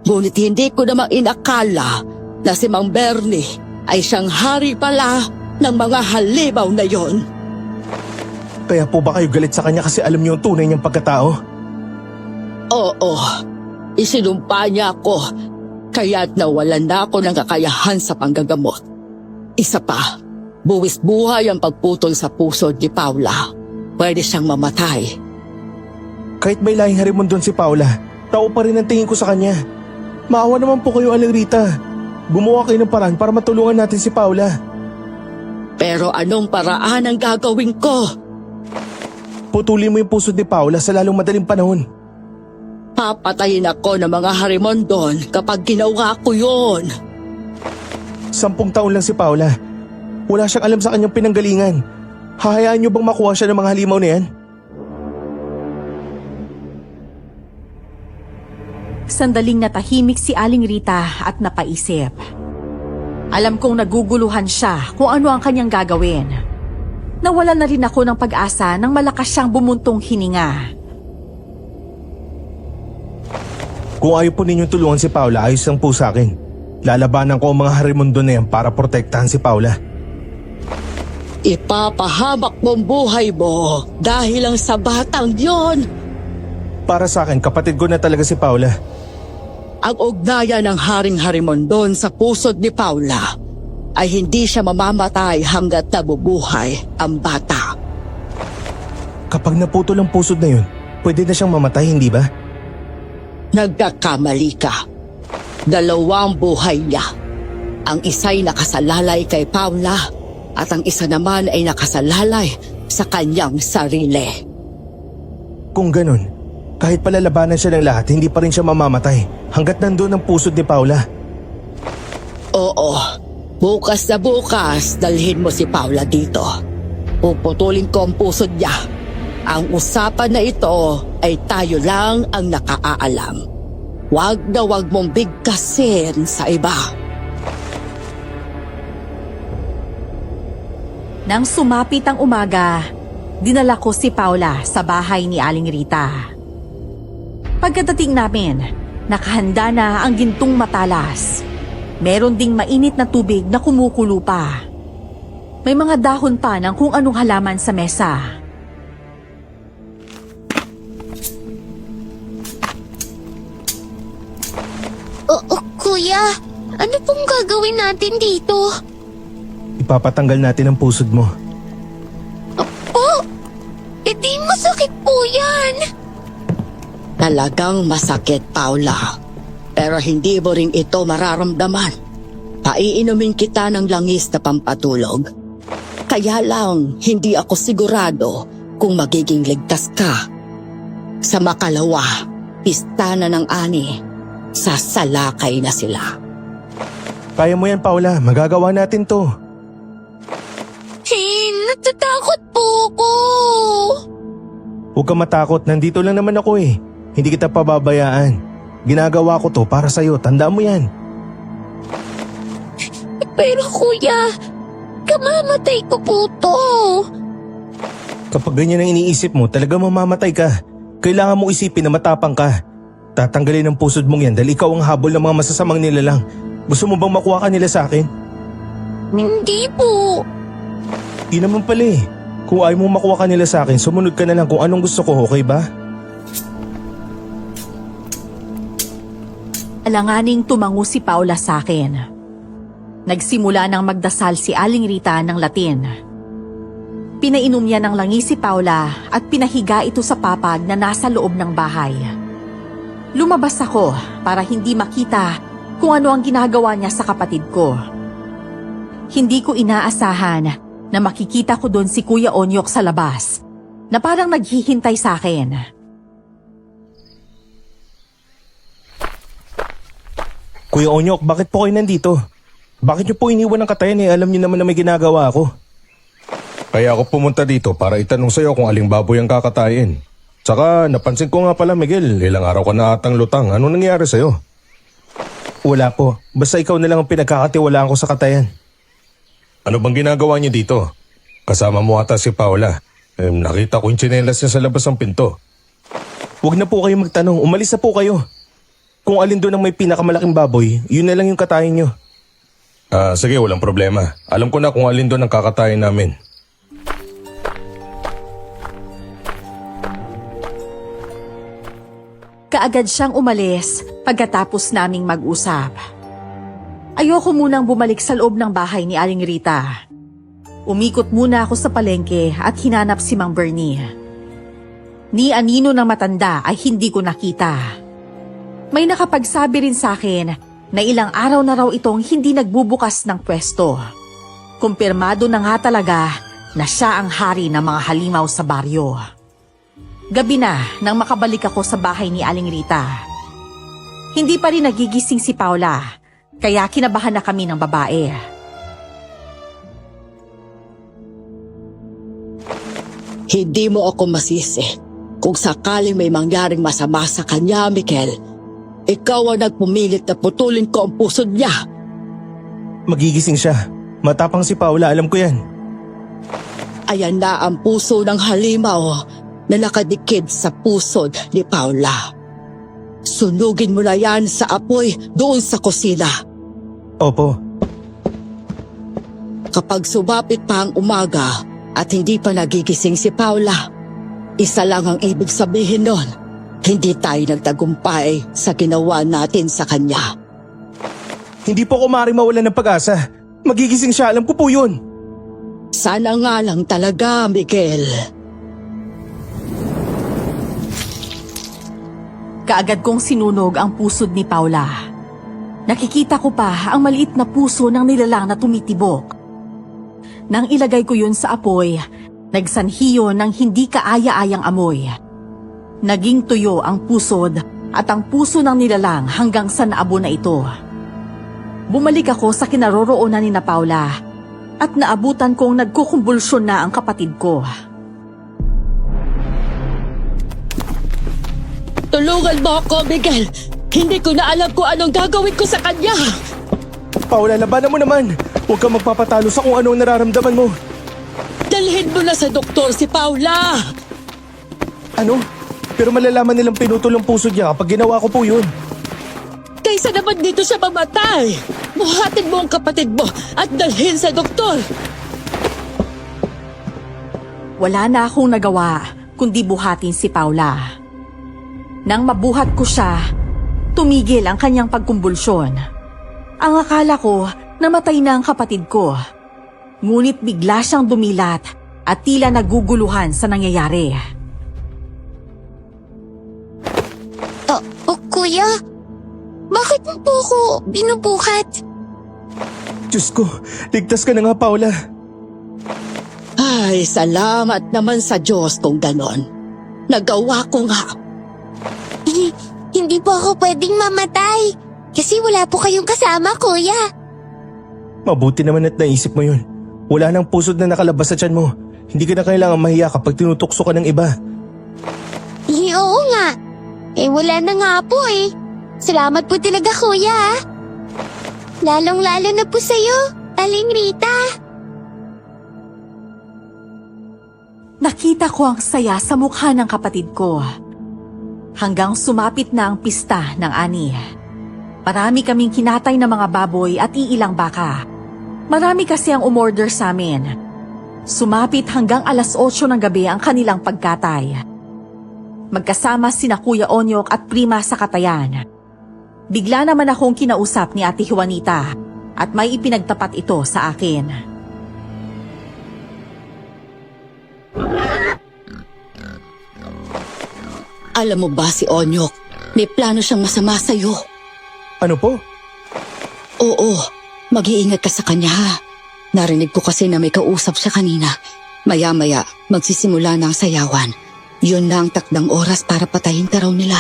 Ngunit hindi ko namang inakala na si Mang Bernie ay siyang hari pala ng mga halimaw na yon. Kaya po ba kayo galit sa kanya kasi alam niyo ang tunay niyang pagkatao? Oo, isinumpa niya ako, kaya't nawalan na ako ng kakayahan sa panggagamot. Isa pa, buwis buhay ang pagputol sa puso ni Paula. Pwede siyang mamatay. Kahit may lahing Harimondon si Paula, tao pa rin ang tingin ko sa kanya. Maawa naman po kayo, Aling Rita. Gumawa kayo ng paraan para matulungan natin si Paula. Pero anong paraan ang gagawin ko? Putulin mo yung puso ni Paula sa lalong madaling panahon. Papatayin ako ng mga Harimondon kapag ginawa ko yun. 10 taon lang si Paula. Wala siyang alam sa kanyang pinanggalingan. Hahayaan niyo bang makuha siya ng mga halimaw na yan? Sandaling natahimik si Aling Rita at napaisip. Alam kong naguguluhan siya kung ano ang kanyang gagawin. Nawalan na rin ako ng pag-asa nang malakas siyang bumuntong hininga. Kung ayaw po ninyong tulungan si Paula, ayos lang po sa akin. Lalabanan ko ang mga harimundo na yan para protektahan si Paula. Ipapahamak mo ang buhay mo dahil lang sa batang yon. Para sa akin, kapatid ko na talaga si Paula. Ang ugnayan ng Haring Harimondon sa pusod ni Paula ay hindi siya mamamatay hanggat nabubuhay ang bata. Kapag naputol ang pusod na yun, pwede na siyang mamatay, hindi ba? Nagkakamali ka. 2 buhay niya. Ang isa'y nakasalalay kay Paula at ang isa naman ay nakasalalay sa kanyang sarili. Kung ganun, kahit palalabanan siya ng lahat, hindi pa rin siya mamamatay hanggat nandun ang pusod ni Paula. Oo, bukas na bukas dalhin mo si Paula dito. Puputulin ko ang pusod niya. Ang usapan na ito ay tayo lang ang nakaalam. Wag na wag mong bigkasin sa iba. Nang sumapit ang umaga, dinala ko si Paula sa bahay ni Aling Rita. Pagkadating namin, nakahanda na ang gintong matalas. Meron ding mainit na tubig na kumukulo pa. May mga dahon pa ng kung anong halaman sa mesa. Kuya, ano pong gagawin natin dito? Ipapatanggal natin ang pusod mo. Oh, edi masakit po yan. Talagang masakit, Paula. Pero hindi mo rin ito mararamdaman. Paiinumin kita ng langis na pampatulog. Kaya lang, hindi ako sigurado kung magiging ligtas ka. Sa makalawa, pista na ng ani. Sasalakay na sila. Kaya mo yan, Paula. Magagawa natin to. Natatakot po ako. Huwag ka matakot. Nandito lang naman ako eh. Hindi kita pababayaan. Ginagawa ko to para sa'yo. Tandaan mo yan. Pero kuya, kamamatay ko po to. Kapag ganyan ang iniisip mo, talaga mamamatay ka. Kailangan mo isipin na matapang ka. Tatanggalin ang pusod mong yan dahil ikaw ang habol ng mga masasamang nilalang. Gusto mo bang makuha ka nila sa akin? Hindi po. Di naman pala eh. Kung ayaw mo makuha ka nila sa akin, sumunod ka na lang kung anong gusto ko, okay ba? Alanganing tumango si Paula sa akin. Nagsimula nang magdasal si Aling Rita ng Latin. Pinainom niya ng langis si Paula at pinahiga ito sa papag na nasa loob ng bahay. Lumabas ako para hindi makita kung ano ang ginagawa niya sa kapatid ko. Hindi ko inaasahan na makikita ko doon si Kuya Onyok sa labas na parang naghihintay sa akin. Kuya Onyok, bakit po kayo nandito? Bakit niyo po iniwan ng katayan eh? Alam niyo naman na may ginagawa ako. Kaya ako pumunta dito para itanong sa'yo kung aling baboy ang kakatayin. Tsaka napansin ko nga pala, Miguel, ilang araw ka na atang lutang. Ano nangyari sa'yo? Wala po. Basta ikaw na lang ang pinagkakatiwalaan ko sa katayan. Ano bang ginagawa niyo dito? Kasama mo ata si Paula. Nakita ko yung tsinelas niya sa labas ng pinto. Huwag na po kayo magtanong. Umalis na po kayo. Kung alin doon ang may pinakamalaking baboy, yun na lang yung katayin niyo. Sige, walang problema. Alam ko na kung alin doon ang kakatayin namin. Kaagad siyang umalis pagkatapos naming mag-usap. Ayoko munang bumalik sa loob ng bahay ni Aling Rita. Umikot muna ako sa palengke at hinanap si Mang Bernie. Ni anino ng matanda ay hindi ko nakita. May nakapagsabi rin sa akin na ilang araw na raw itong hindi nagbubukas ng pwesto. Kumpirmado na nga talaga na siya ang hari ng mga halimaw sa baryo. Gabi na nang makabalik ako sa bahay ni Aling Rita. Hindi pa rin nagigising si Paula, kaya kinabahan na kami ng babae. Hindi mo ako masisi. Kung sakaling may mangyaring masama sa kanya, Mikel, ikaw ang nagpumilit na putulin ko ang pusod niya. Magigising siya. Matapang si Paula, alam ko yan. Ayan na ang puso ng halimaw na nakadikit sa pusod ni Paula. Sunugin mo na yan sa apoy doon sa kusina. Opo. Kapag sumapit pa ang umaga at hindi pa nagigising si Paula, isa lang ang ibig sabihin nun. Hindi tayo nagtagumpay sa ginawa natin sa kanya. Hindi po ako maaaring mawalan ng pag-asa. Magigising siya, alam ko po yun. Sana nga lang talaga, Miguel. Kaagad kong sinunog ang pusod ni Paula. Nakikita ko pa ang maliit na puso ng nilalang na tumitibok. Nang ilagay ko yun sa apoy, nagsanhiyo ng hindi kaaya-ayang amoy. Naging tuyo ang pusod at ang puso ng nilalang hanggang sa naabo na ito. Bumalik ako sa kinaroroonan ni na Paula at naabutan kong nagkukumbulsyon na ang kapatid ko. Tulungan mo ako, Miguel. Hindi ko na alam kung anong gagawin ko sa kanya. Paula, labanan mo naman. Huwag kang magpapatalo sa kung anong nararamdaman mo. Dalhin mo na sa doktor si Paula. Ano? Pero malalaman nilang pinutol ang puso niya kapag ginawa ko po yun. Kaysa naman dito siya mamatay. Buhatin mo ang kapatid mo at dalhin sa doktor. Wala na akong nagawa kundi buhatin si Paula. Nang mabuhat ko siya, tumigil ang kanyang pagkumbulsyon. Ang akala ko, namatay na ang kapatid ko. Ngunit bigla siyang dumilat at tila naguguluhan sa nangyayari. Kuya, bakit mo po ako binubuhat? Diyos ko, ligtas ka na nga, Paula. Ay, salamat naman sa Diyos kung ganon. Nagawa ko nga. Hindi po ako pwedeng mamatay. Kasi wala po kayong kasama, kuya. Mabuti naman at naisip mo yun. Wala nang pusod na nakalabas sa tiyan mo. Hindi ka na kailangan mahiya kapag tinutukso ka ng iba. Oo nga. Wala na nga po eh. Salamat po talaga, kuya. Lalong-lalo na po sa'yo, Aling Rita. Nakita ko ang saya sa mukha ng kapatid ko. Hanggang sumapit na ang pista ng ani. Marami kaming kinatay na mga baboy at iilang baka. Marami kasi ang umorder sa amin. Sumapit hanggang alas 8 ng gabi ang kanilang pagkatay. Magkasama sina Kuya Onyok at Prima sa katayan. Bigla naman akong kinausap ni Ate Juanita at may ipinagtapat ito sa akin. Alam mo ba si Onyok, may plano siyang masama sa'yo. Ano po? Oo, mag-iingat ka sa kanya ha. Narinig ko kasi na may kausap siya kanina. Maya-maya, magsisimula na ang sayawan. Yun na ang takdang oras para patayin ka raw nila.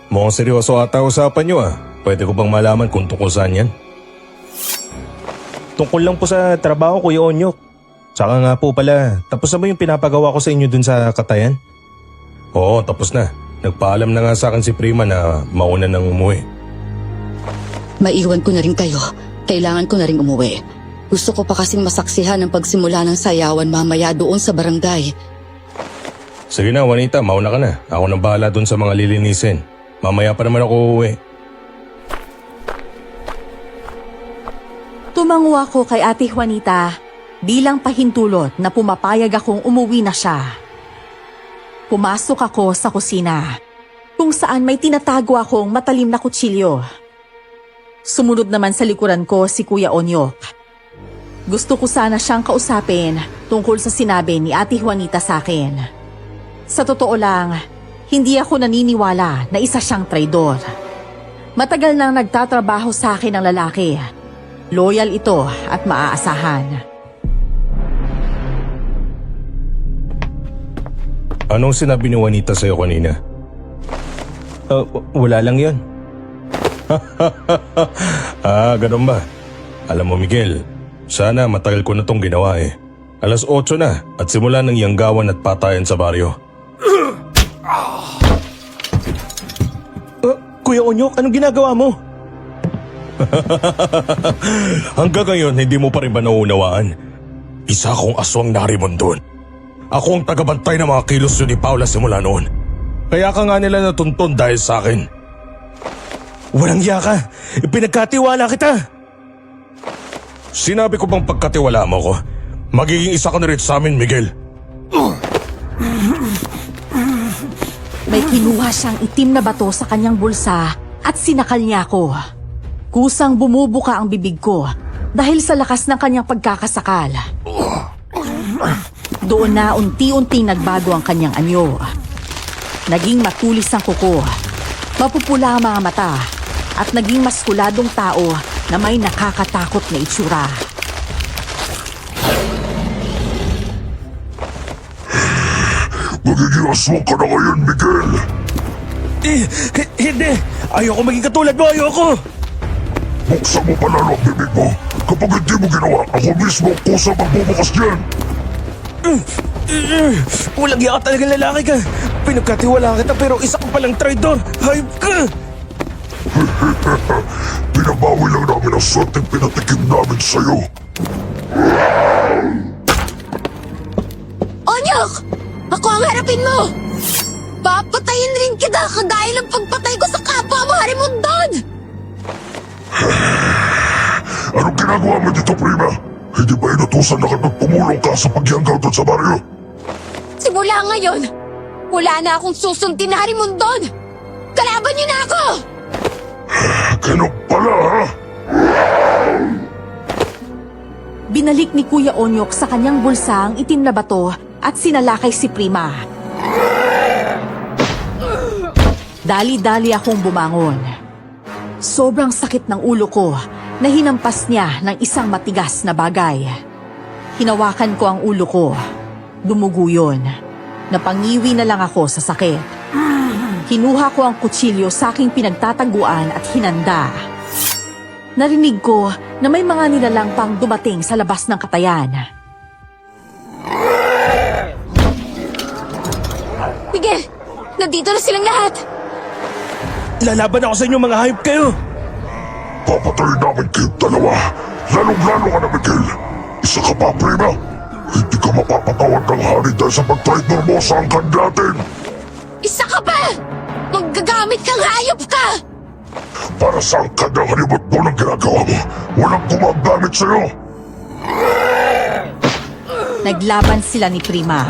Mukhang seryoso ata usapan nyo ah. Pwede ko bang malaman kung tungkol saan yan? Tungkol lang po sa trabaho, Kuya Onyok. Saka nga po pala, tapos na ba yung pinapagawa ko sa inyo dun sa katayan? Oo, tapos na. Nagpaalam na nga sa akin si Prima na mauna nang umuwi. Maiwan ko na rin kayo. Kailangan ko na rin umuwi. Gusto ko pa kasing masaksihan ang pagsimula ng sayawan mamaya doon sa barangay. Sige na, Juanita, mauna ka na. Ako nang bahala dun sa mga lilinisin. Mamaya pa naman ako uuwi. Tumango ako kay Ate Juanita bilang pahintulot na pumapayag akong umuwi na siya. Pumasok ako sa kusina, kung saan may tinatago akong matalim na kutsilyo. Sumunod naman sa likuran ko si Kuya Onyok. Gusto ko sana siyang kausapin tungkol sa sinabi ni Ate Juanita sa akin. Sa totoo lang, hindi ako naniniwala na isa siyang traidor. Matagal nang nagtatrabaho sa akin ang lalaki. Loyal ito at maaasahan. Anong sinabi ni Juanita sa'yo kanina? Wala lang yun. Ganun ba? Alam mo, Miguel, sana matagal ko na tong ginawa eh. Alas 8 na at simula ng yanggawan at patayan sa baryo. Kuya Onyok, anong ginagawa mo? Hanggang ngayon, hindi mo pa rin ba nauunawaan? Isa akong aswang narimon doon. Ako ang tagabantay ng mga kilos yun ni Paula simula noon. Kaya ka nga nila natuntun dahil sa akin. Walang iya ka. Ipinagkatiwala kita. Sinabi ko bang pagkatiwala mo ko, magiging isa ka na rin sa amin, Miguel. May kinuha siyang itim na bato sa kanyang bulsa at sinakal niya ako. Kusang bumubuka ang bibig ko dahil sa lakas ng kanyang pagkakasakal. Doon na unti-unting nagbago ang kanyang anyo. Naging matulis ang kuko, mapupula ang mga mata, at naging maskuladong tao na may nakakatakot na itsura. Magiging aswang ka na ngayon, Miguel. Hindi! Ayoko maging katulad mo, ayoko! Buksan mo palalo ang bibig mo. Kapag hindi mo ginawa, ako mismo ang kusang magbubukas niyan. Walang iya ka talagang lalaki ka. Pinagkatiwala kita pero isa ka palang traidor. Hayop ka! Pinabawi lang namin ang swerteng pinatikim namin sa'yo. Onyok! Ako ang harapin mo! Papatayin rin kita dahil ang pagpatay ko sa kapwa mo, Harimundon! Anong ginagawa mo dito, Prima? Hindi ba inutusan na kapag pumulong ka sa pagyanggaw doon sa baryo? Simula ngayon, wala na akong susuntin na Harimundon! Kalaban niyo na ako! Ganun pala, ha? Binalik ni Kuya Onyok sa kanyang bulsa ang itim na bato at sinalakay si Prima. Dali-dali akong bumangon. Sobrang sakit ng ulo ko na hinampas niya ng isang matigas na bagay. Hinawakan ko ang ulo ko. Dumugo yun. Napangiwi na lang ako sa sakit. Kinuha ko ang kutsilyo sa aking pinagtataguan at hinanda. Narinig ko na may mga nilalang pang dumating sa labas ng katayan. Miguel, nandito na silang lahat! Lalaban ako sa inyo, mga hayop kayo! Papatayin namin kayong dalawa. Lalong-lalo ka na, Miguel. Isa ka pa, Prima. Hindi ka mapapatawad ng hari dahil sa pag-traidor mo sa angkan natin. Isa ka pa! Maggagamit kang hayop ka! Para sa angkan ng halimot mo ng ginagawa mo, walang gumagamit sa'yo. Naglaban sila ni Prima.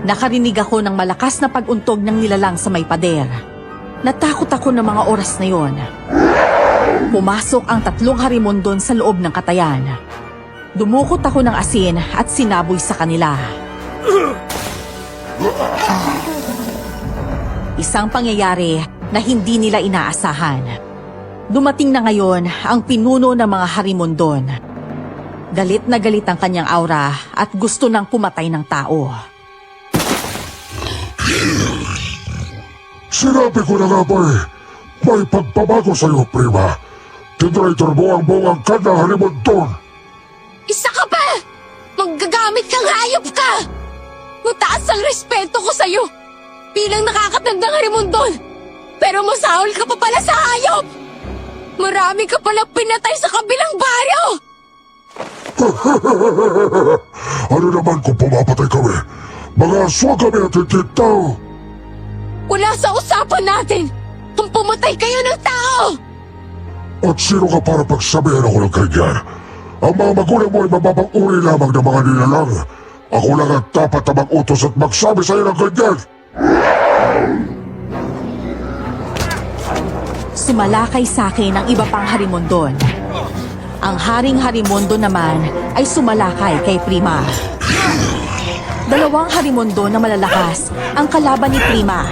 Nakarinig ako ng malakas na pag-untog ng nilalang sa may pader. Natakot ako ng mga oras na yon. Pumasok ang 3 harimondon sa loob ng katayan. Dumukot ako ng asin at sinaboy sa kanila. Isang pangyayari na hindi nila inaasahan. Dumating na ngayon ang pinuno ng mga harimondon. Galit na galit ang kanyang aura at gusto nang pumatay ng tao. Sinabi ko na nga ba eh, may pagbabago sa'yo, Prima. Tinraitor mo ang buong angkan ng halimot doon. Isa ka pa! Maggagamit kang hayop ka! Mataas ang respeto ko sa'yo bilang nakakatandang Harimundon. Pero masahol ka pa pala sa hayop! Marami ka pala pinatay sa kabilang baryo! Ano naman kung pumapatay kami? Mga aswang kami at hindi tao. Wala sa usapan natin kung pumatay kayo ng tao! At sino ka para pagsabihan ako ng ganyan? Ang mga magulang mo ay mababang uri lamang ng mga nilalang. Ako lang ang dapat na mag-utos at magsabi sa'yo ng ganyan. Sumalakay sa akin ang iba pang harimondon. Ang haring harimondo naman ay sumalakay kay Prima. 2 harimondo na malalakas ang kalaban ni Prima.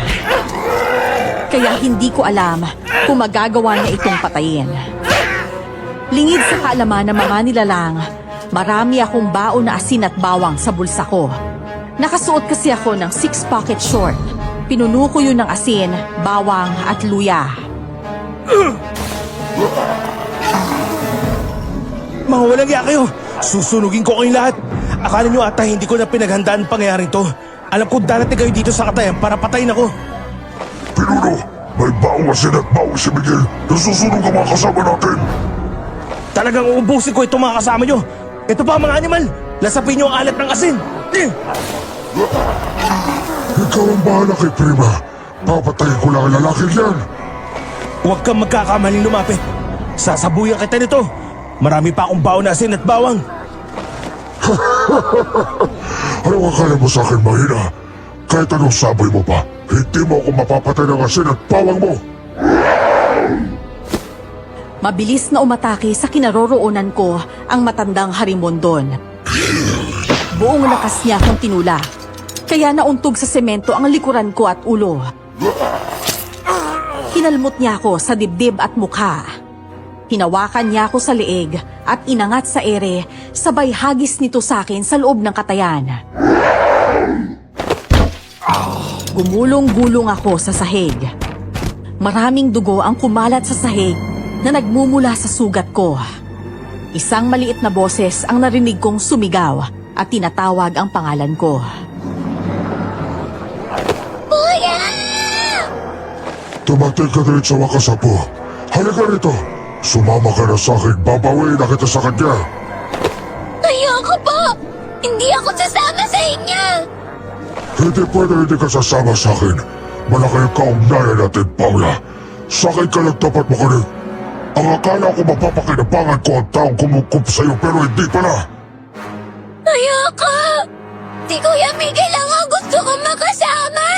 Kaya hindi ko alam kung magagawa niya itong patayin. Lingid sa kaalaman ng mga nilalang, marami akong baon na asin at bawang sa bulsa ko. Nakasuot kasi ako ng 6-pocket short. Pinuno ko yun ng asin, bawang at luya. Mga walang iya kayo! Susunugin ko kayong lahat! Akala nyo ata hindi ko na pinaghandaan ang pangyayaring to. Alam ko darating kayo dito sa katayan para patayin ako. Pinuno, may baong asin at bawang si Miguel. Nasusunog ang mga kasama natin. Talagang uubusin ko itong mga kasama nyo. Ito pa mga animal! Lasapin nyo ang alat ng asin! Ikaw ang bahala kay Prima. Papatayin ko lang ang lalaking yan. Huwag kang magkakamaling lumapit. Sasabuyan kita nito. Marami pa akong baon na asin at bawang. Anong akala mo sa akin, mahina? Kahit anong saboy mo pa, hindi mo ako mapapatay ng asin at bawang mo. Mabilis na umatake sa kinaroroonan ko ang matandang Harimondon. Buong lakas niya akong tinula, kaya nauntog sa semento ang likuran ko at ulo. Hinalmot niya ako sa dibdib at mukha. Hinawakan niya ako sa leeg at inangat sa ere, sabay hagis nito sa akin sa loob ng katayan. Gumulong-gulong ako sa sahig. Maraming dugo ang kumalat sa sahig na nagmumula sa sugat ko. Isang maliit na boses ang narinig kong sumigaw at tinatawag ang pangalan ko. Kuya! Tumatil ka din sa wakas, Apo. Halika rito. Sumama ka na sa akin. Babawiin na kita sa kanya. Ayoko po! Hindi ako sasama sa inyo! Hindi pwede hindi ka sasama sa akin. Malaki ang kaugnayan natin, Paula. Sa akin ka lang dapat makinig. Ang akala ko mapapakinabangan ko ang taong kumukup sa'yo pero hindi pala. Ayoko! Si Kuya Miguel lang ang gusto kong makasama!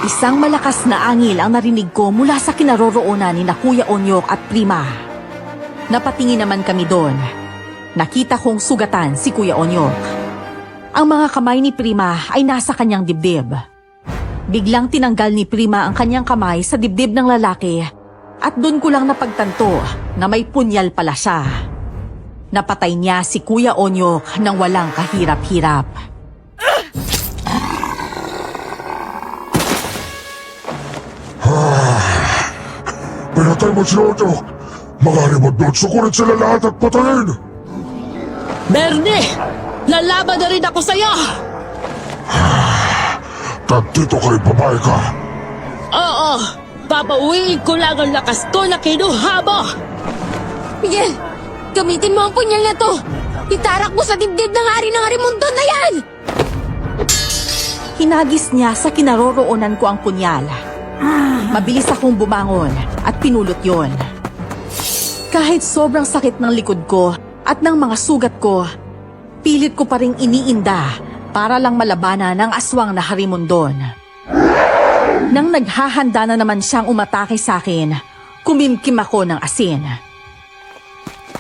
Isang malakas na angil ang narinig ko mula sa kinaroroonan ni na Kuya Onyok at Prima. Napatingin naman kami doon. Nakita kong sugatan si Kuya Onyok. Ang mga kamay ni Prima ay nasa kanyang dibdib. Biglang tinanggal ni Prima ang kanyang kamay sa dibdib ng lalaki at doon ko lang napagtanto na may punyal pala siya. Napatay niya si Kuya Onyok nang walang kahirap-hirap. Pinatay mo si Onyok. Mga harimod doon, sukurin sila lahat at patayin. Bernie! Lalaban na rin ako sa'yo! Tandito kayo, babae ka. Oo! Papauwiin ko lang ang lakas ko na kinuha mo! Miguel, gamitin mo ang punyal na to! Itarak mo sa dibdib ng hari ng Harimondon na yan! Hinagis niya sa kinaroroonan ko ang punyal. Mabilis akong bumangon at pinulot yon. Kahit sobrang sakit ng likod ko at ng mga sugat ko, pilit ko pa ring iniinda para lang malabanan ng aswang na Harimondon. Nang naghahanda na naman siyang umatake sa akin, kumimkim ako ng asin.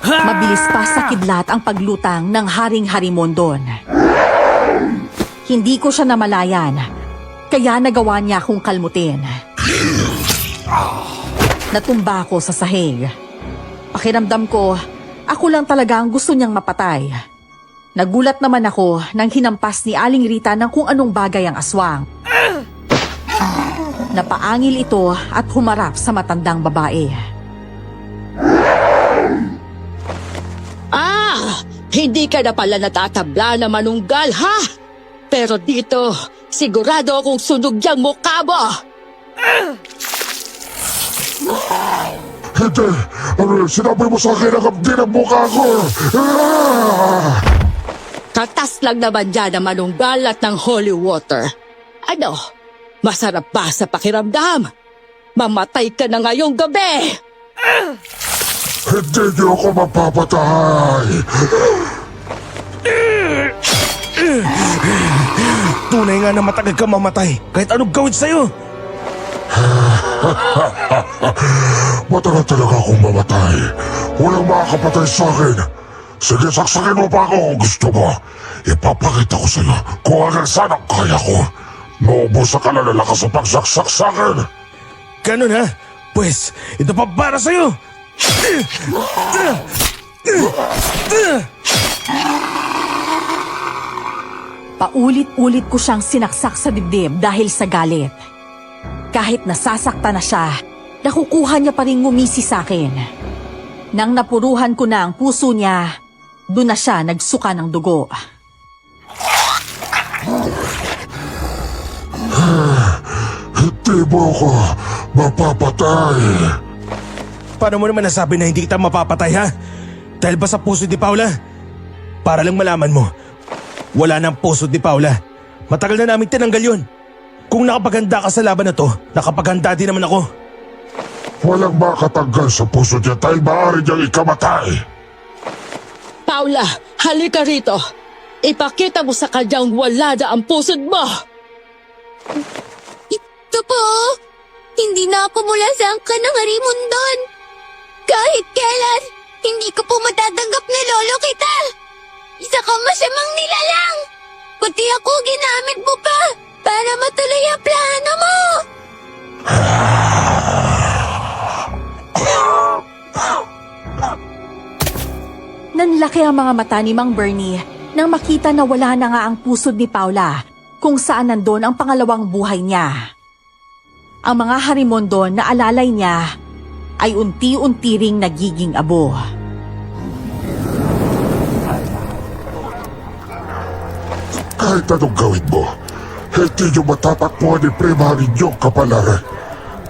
Mabilis pa sa kidlat ang paglutang ng Haring Harimondon. Hindi ko siya namalayan, kaya nagawa niya akong kalmutin. Natumba ako sa sahig. Pakiramdam ko, ako lang talaga ang gusto niyang mapatay. Nagulat naman ako nang hinampas ni Aling Rita ng kung anong bagay ang aswang. Napaangil ito at humarap sa matandang babae. Hindi ka na pala natatabla na manunggal, ha? Pero dito, sigurado akong sunog yung mukha mo! Hindi! Ano yung sinabi mo sa akin ang abdi ng mukha ko? Katas lang naman dyan ang manunggal at ng holy water. Ano? Masarap ba sa pakiramdam? Mamatay ka na ngayong gabi! Hindi niyo ako mapapatay! Tunay nga na matagal ka mamatay kahit anong gawin sa'yo. Matagal talaga akong mamatay. Walang makakapatay sa akin. Sige, saksakin mo pa ako kung gusto mo. Ipapakita ko sa'yo kung hanggang saan ang kaya ko. Maubos ka na lalakas sa pagsaksak sa akin. Ganun ha? Pues, ito pa para sa'yo. Paulit-ulit ko siyang sinaksak sa dibdib dahil sa galit. Kahit nasasaktan na siya, nakukuha niya pa rin ngumisi sa akin. Nang napuruhan ko na ang puso niya, doon na siya nagsuka ng dugo. Hindi mo ako mapapatay. Paano mo naman nasabi na hindi kita mapapatay ha? Dahil ba sa puso ni Paula? Para lang malaman mo, wala nang puso ni Paula. Matagal na namin tinanggal yun. Kung nakapaganda ka sa laban na to, nakapaganda din naman ako. Walang makatanggal sa puso niya dahil maaari niyang ikamatay. Paula, halika rito. Ipakita mo sa kanyang wala na ang pusod mo. Ito po, hindi na ako mula sa angkan ng Harimondon. Kahit kailan, hindi ko po matatanggap na lolo kita. Isa kang masamang nilalang. Pati ako ginamit mo pa para matuloy ang plano mo. Nanlaki ang mga mata ni Mang Bernie nang makita na wala na nga ang pusod ni Paula kung saan nandun ang pangalawang buhay niya. Ang mga Harimondon na alalay niya ay unti-unti ring nagiging abo. Kahit anong gawin mo, hindi niyo matatakbuhan ni Prima ang inyong kapalaran.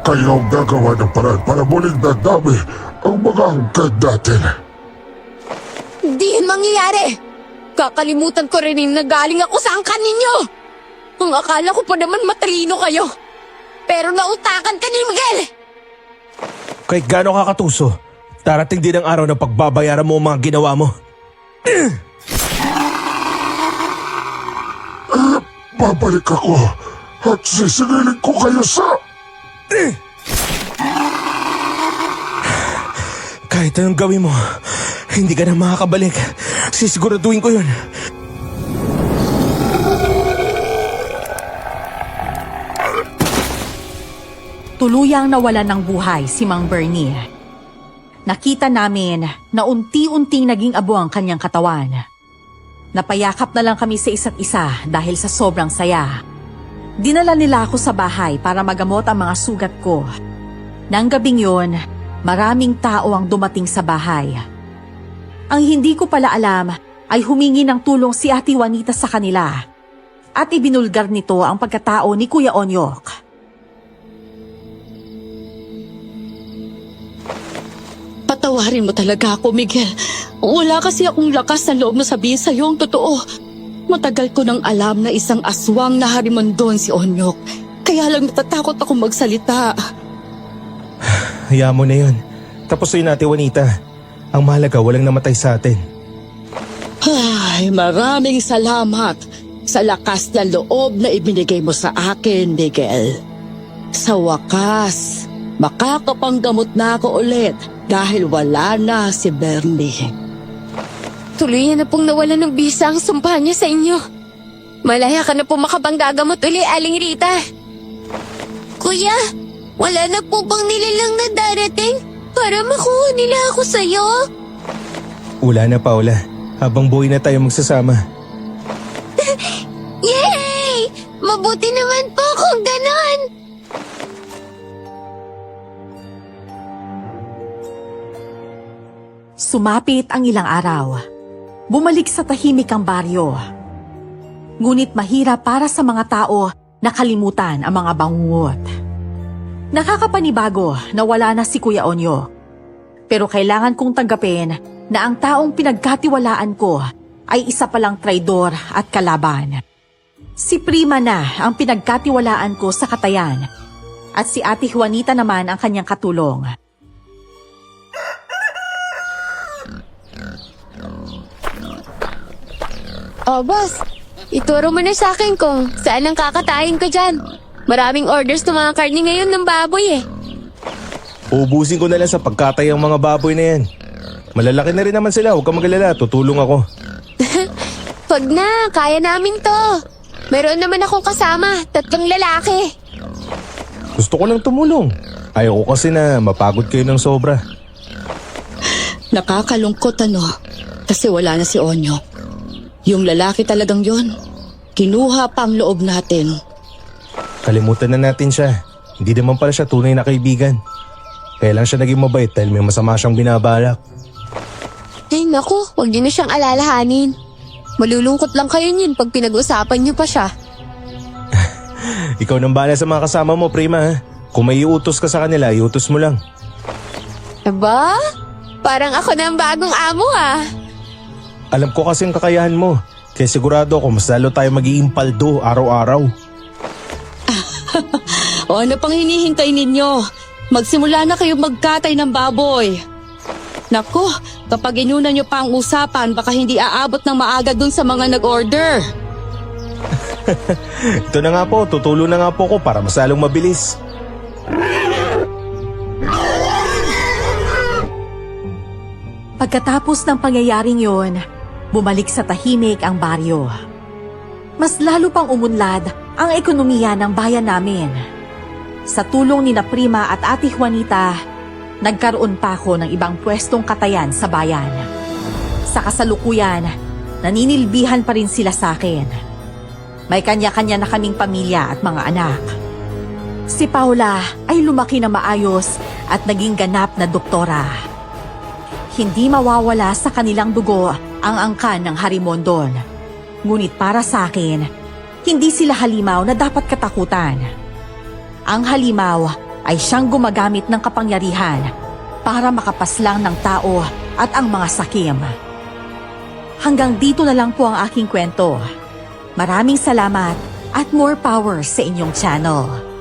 Kayo ang gagawa ng paraan para muling nadami ang mga hanggan natin. Hindi yun mangyayari. Kakalimutan ko rin na galing ako sa angkan ninyo. Ang akala ko pa naman matalino kayo. Pero nautakan ka ni Miguel. Kahit gaano ka katuso, darating din ang araw na pagbabayaran mo ang mga ginawa mo. Babalik ako at sisingilin ko kayo sa... Kahit anong gawin mo, hindi ka na makakabalik. Sisiguraduhin ko yun. Tuluyang nawalan ng buhay si Mang Bernie. Nakita namin na unti-unting naging abo ang kanyang katawan. Napayakap na lang kami sa isa't isa dahil sa sobrang saya. Dinala nila ako sa bahay para magamot ang mga sugat ko. Nang gabing yon, maraming tao ang dumating sa bahay. Ang hindi ko pala alam ay humingi ng tulong si Ate Juanita sa kanila at ibinulgar nito ang pagkatao ni Kuya Onyok. Patawarin mo talaga ako, Miguel. Wala kasi akong lakas sa loob na sabihin sa'yo ang totoo. Matagal ko nang alam na isang aswang na Harimondon si Onyok. Kaya lang natatakot ako magsalita. Hayaan mo na yun. Tapusin natin, Juanita. Ang mahalaga, walang namatay sa atin. Ay, maraming salamat sa lakas na loob na ibinigay mo sa akin, Miguel. Sa wakas, makakapanggamot na ako ulit dahil wala na si Bernie. Tuluyan na pong nawala ng bisa ang sumpa niya sa inyo. Malaya ka na po makapanggagamot uli, Aling Rita. Kuya, wala na po bang nilalang na darating para makuha nila ako sa'yo? Wala na, Paula. Habang buhay na tayo magsasama. Yay! Mabuti naman po kung ganon. Sumapit ang ilang araw. Bumalik sa tahimik ang baryo. Ngunit mahirap para sa mga tao na kalimutan ang mga bangungot. Nakakapanibago na wala na si Kuya Onyo. Pero kailangan kong tanggapin na ang taong pinagkatiwalaan ko ay isa palang traidor at kalaban. Si Prima na ang pinagkatiwalaan ko sa katayan at si Ate Juanita naman ang kanyang katulong. Oh, boss. Ituro mo na sa akin kung saan ang kakatayin ko dyan. Maraming orders ng mga karne ngayon ng baboy eh. Uubusin ko na lang sa pagkatay ang mga baboy na yan. Malalaki na rin naman sila, huwag kang mag-alala, tutulong ako. Wag na, kaya namin to. Meron naman akong kasama, 3 lalaki. Gusto ko lang tumulong. Ayaw ko kasi na mapagod kayo ng sobra. Nakakalungkot kasi wala na si Onyok. Yung lalaki talagang yon, kinuha pa ang loob natin. Kalimutan na natin siya. Hindi naman pala siya tunay na kaibigan. Kaya lang siya naging mabait dahil may masama siyang binabalak. Ay naku, wag niyo na siyang alalahanin. Malulungkot lang kayo niyan pag pinag-usapan niyo pa siya. Ikaw nang bahala sa mga kasama mo, Prima. Ha? Kung may iutos ka sa kanila, iutos mo lang. Aba? Parang ako na ang bagong amo ah. Alam ko kasi ang kakayahan mo. Kaya sigurado ako mas lalo tayo magiging paldo araw-araw. O ano pang hinihintay ninyo? Magsimula na kayo magkatay ng baboy. Nako, kapag inunan nyo pa ang usapan, baka hindi aabot ng maaga dun sa mga nag-order. Ito na nga po, tutulo na nga po ako para mas lalong mabilis. Pagkatapos ng pangyayaring yon, bumalik sa tahimik ang baryo. Mas lalo pang umunlad ang ekonomiya ng bayan namin. Sa tulong ni na Prima at Ate Juanita, nagkaroon pa ako ng ibang pwestong katayan sa bayan. Sa kasalukuyan, naninilbihan pa rin sila sa akin. May kanya-kanya na kaming pamilya at mga anak. Si Paula ay lumaki na maayos at naging ganap na doktora. Hindi mawawala sa kanilang dugo ang angkan ng Harimondon. Ngunit para sa akin, hindi sila halimaw na dapat katakutan. Ang halimaw ay siyang gumagamit ng kapangyarihan para makapaslang ng tao at ang mga sakim. Hanggang dito na lang po ang aking kwento. Maraming salamat at more power sa inyong channel.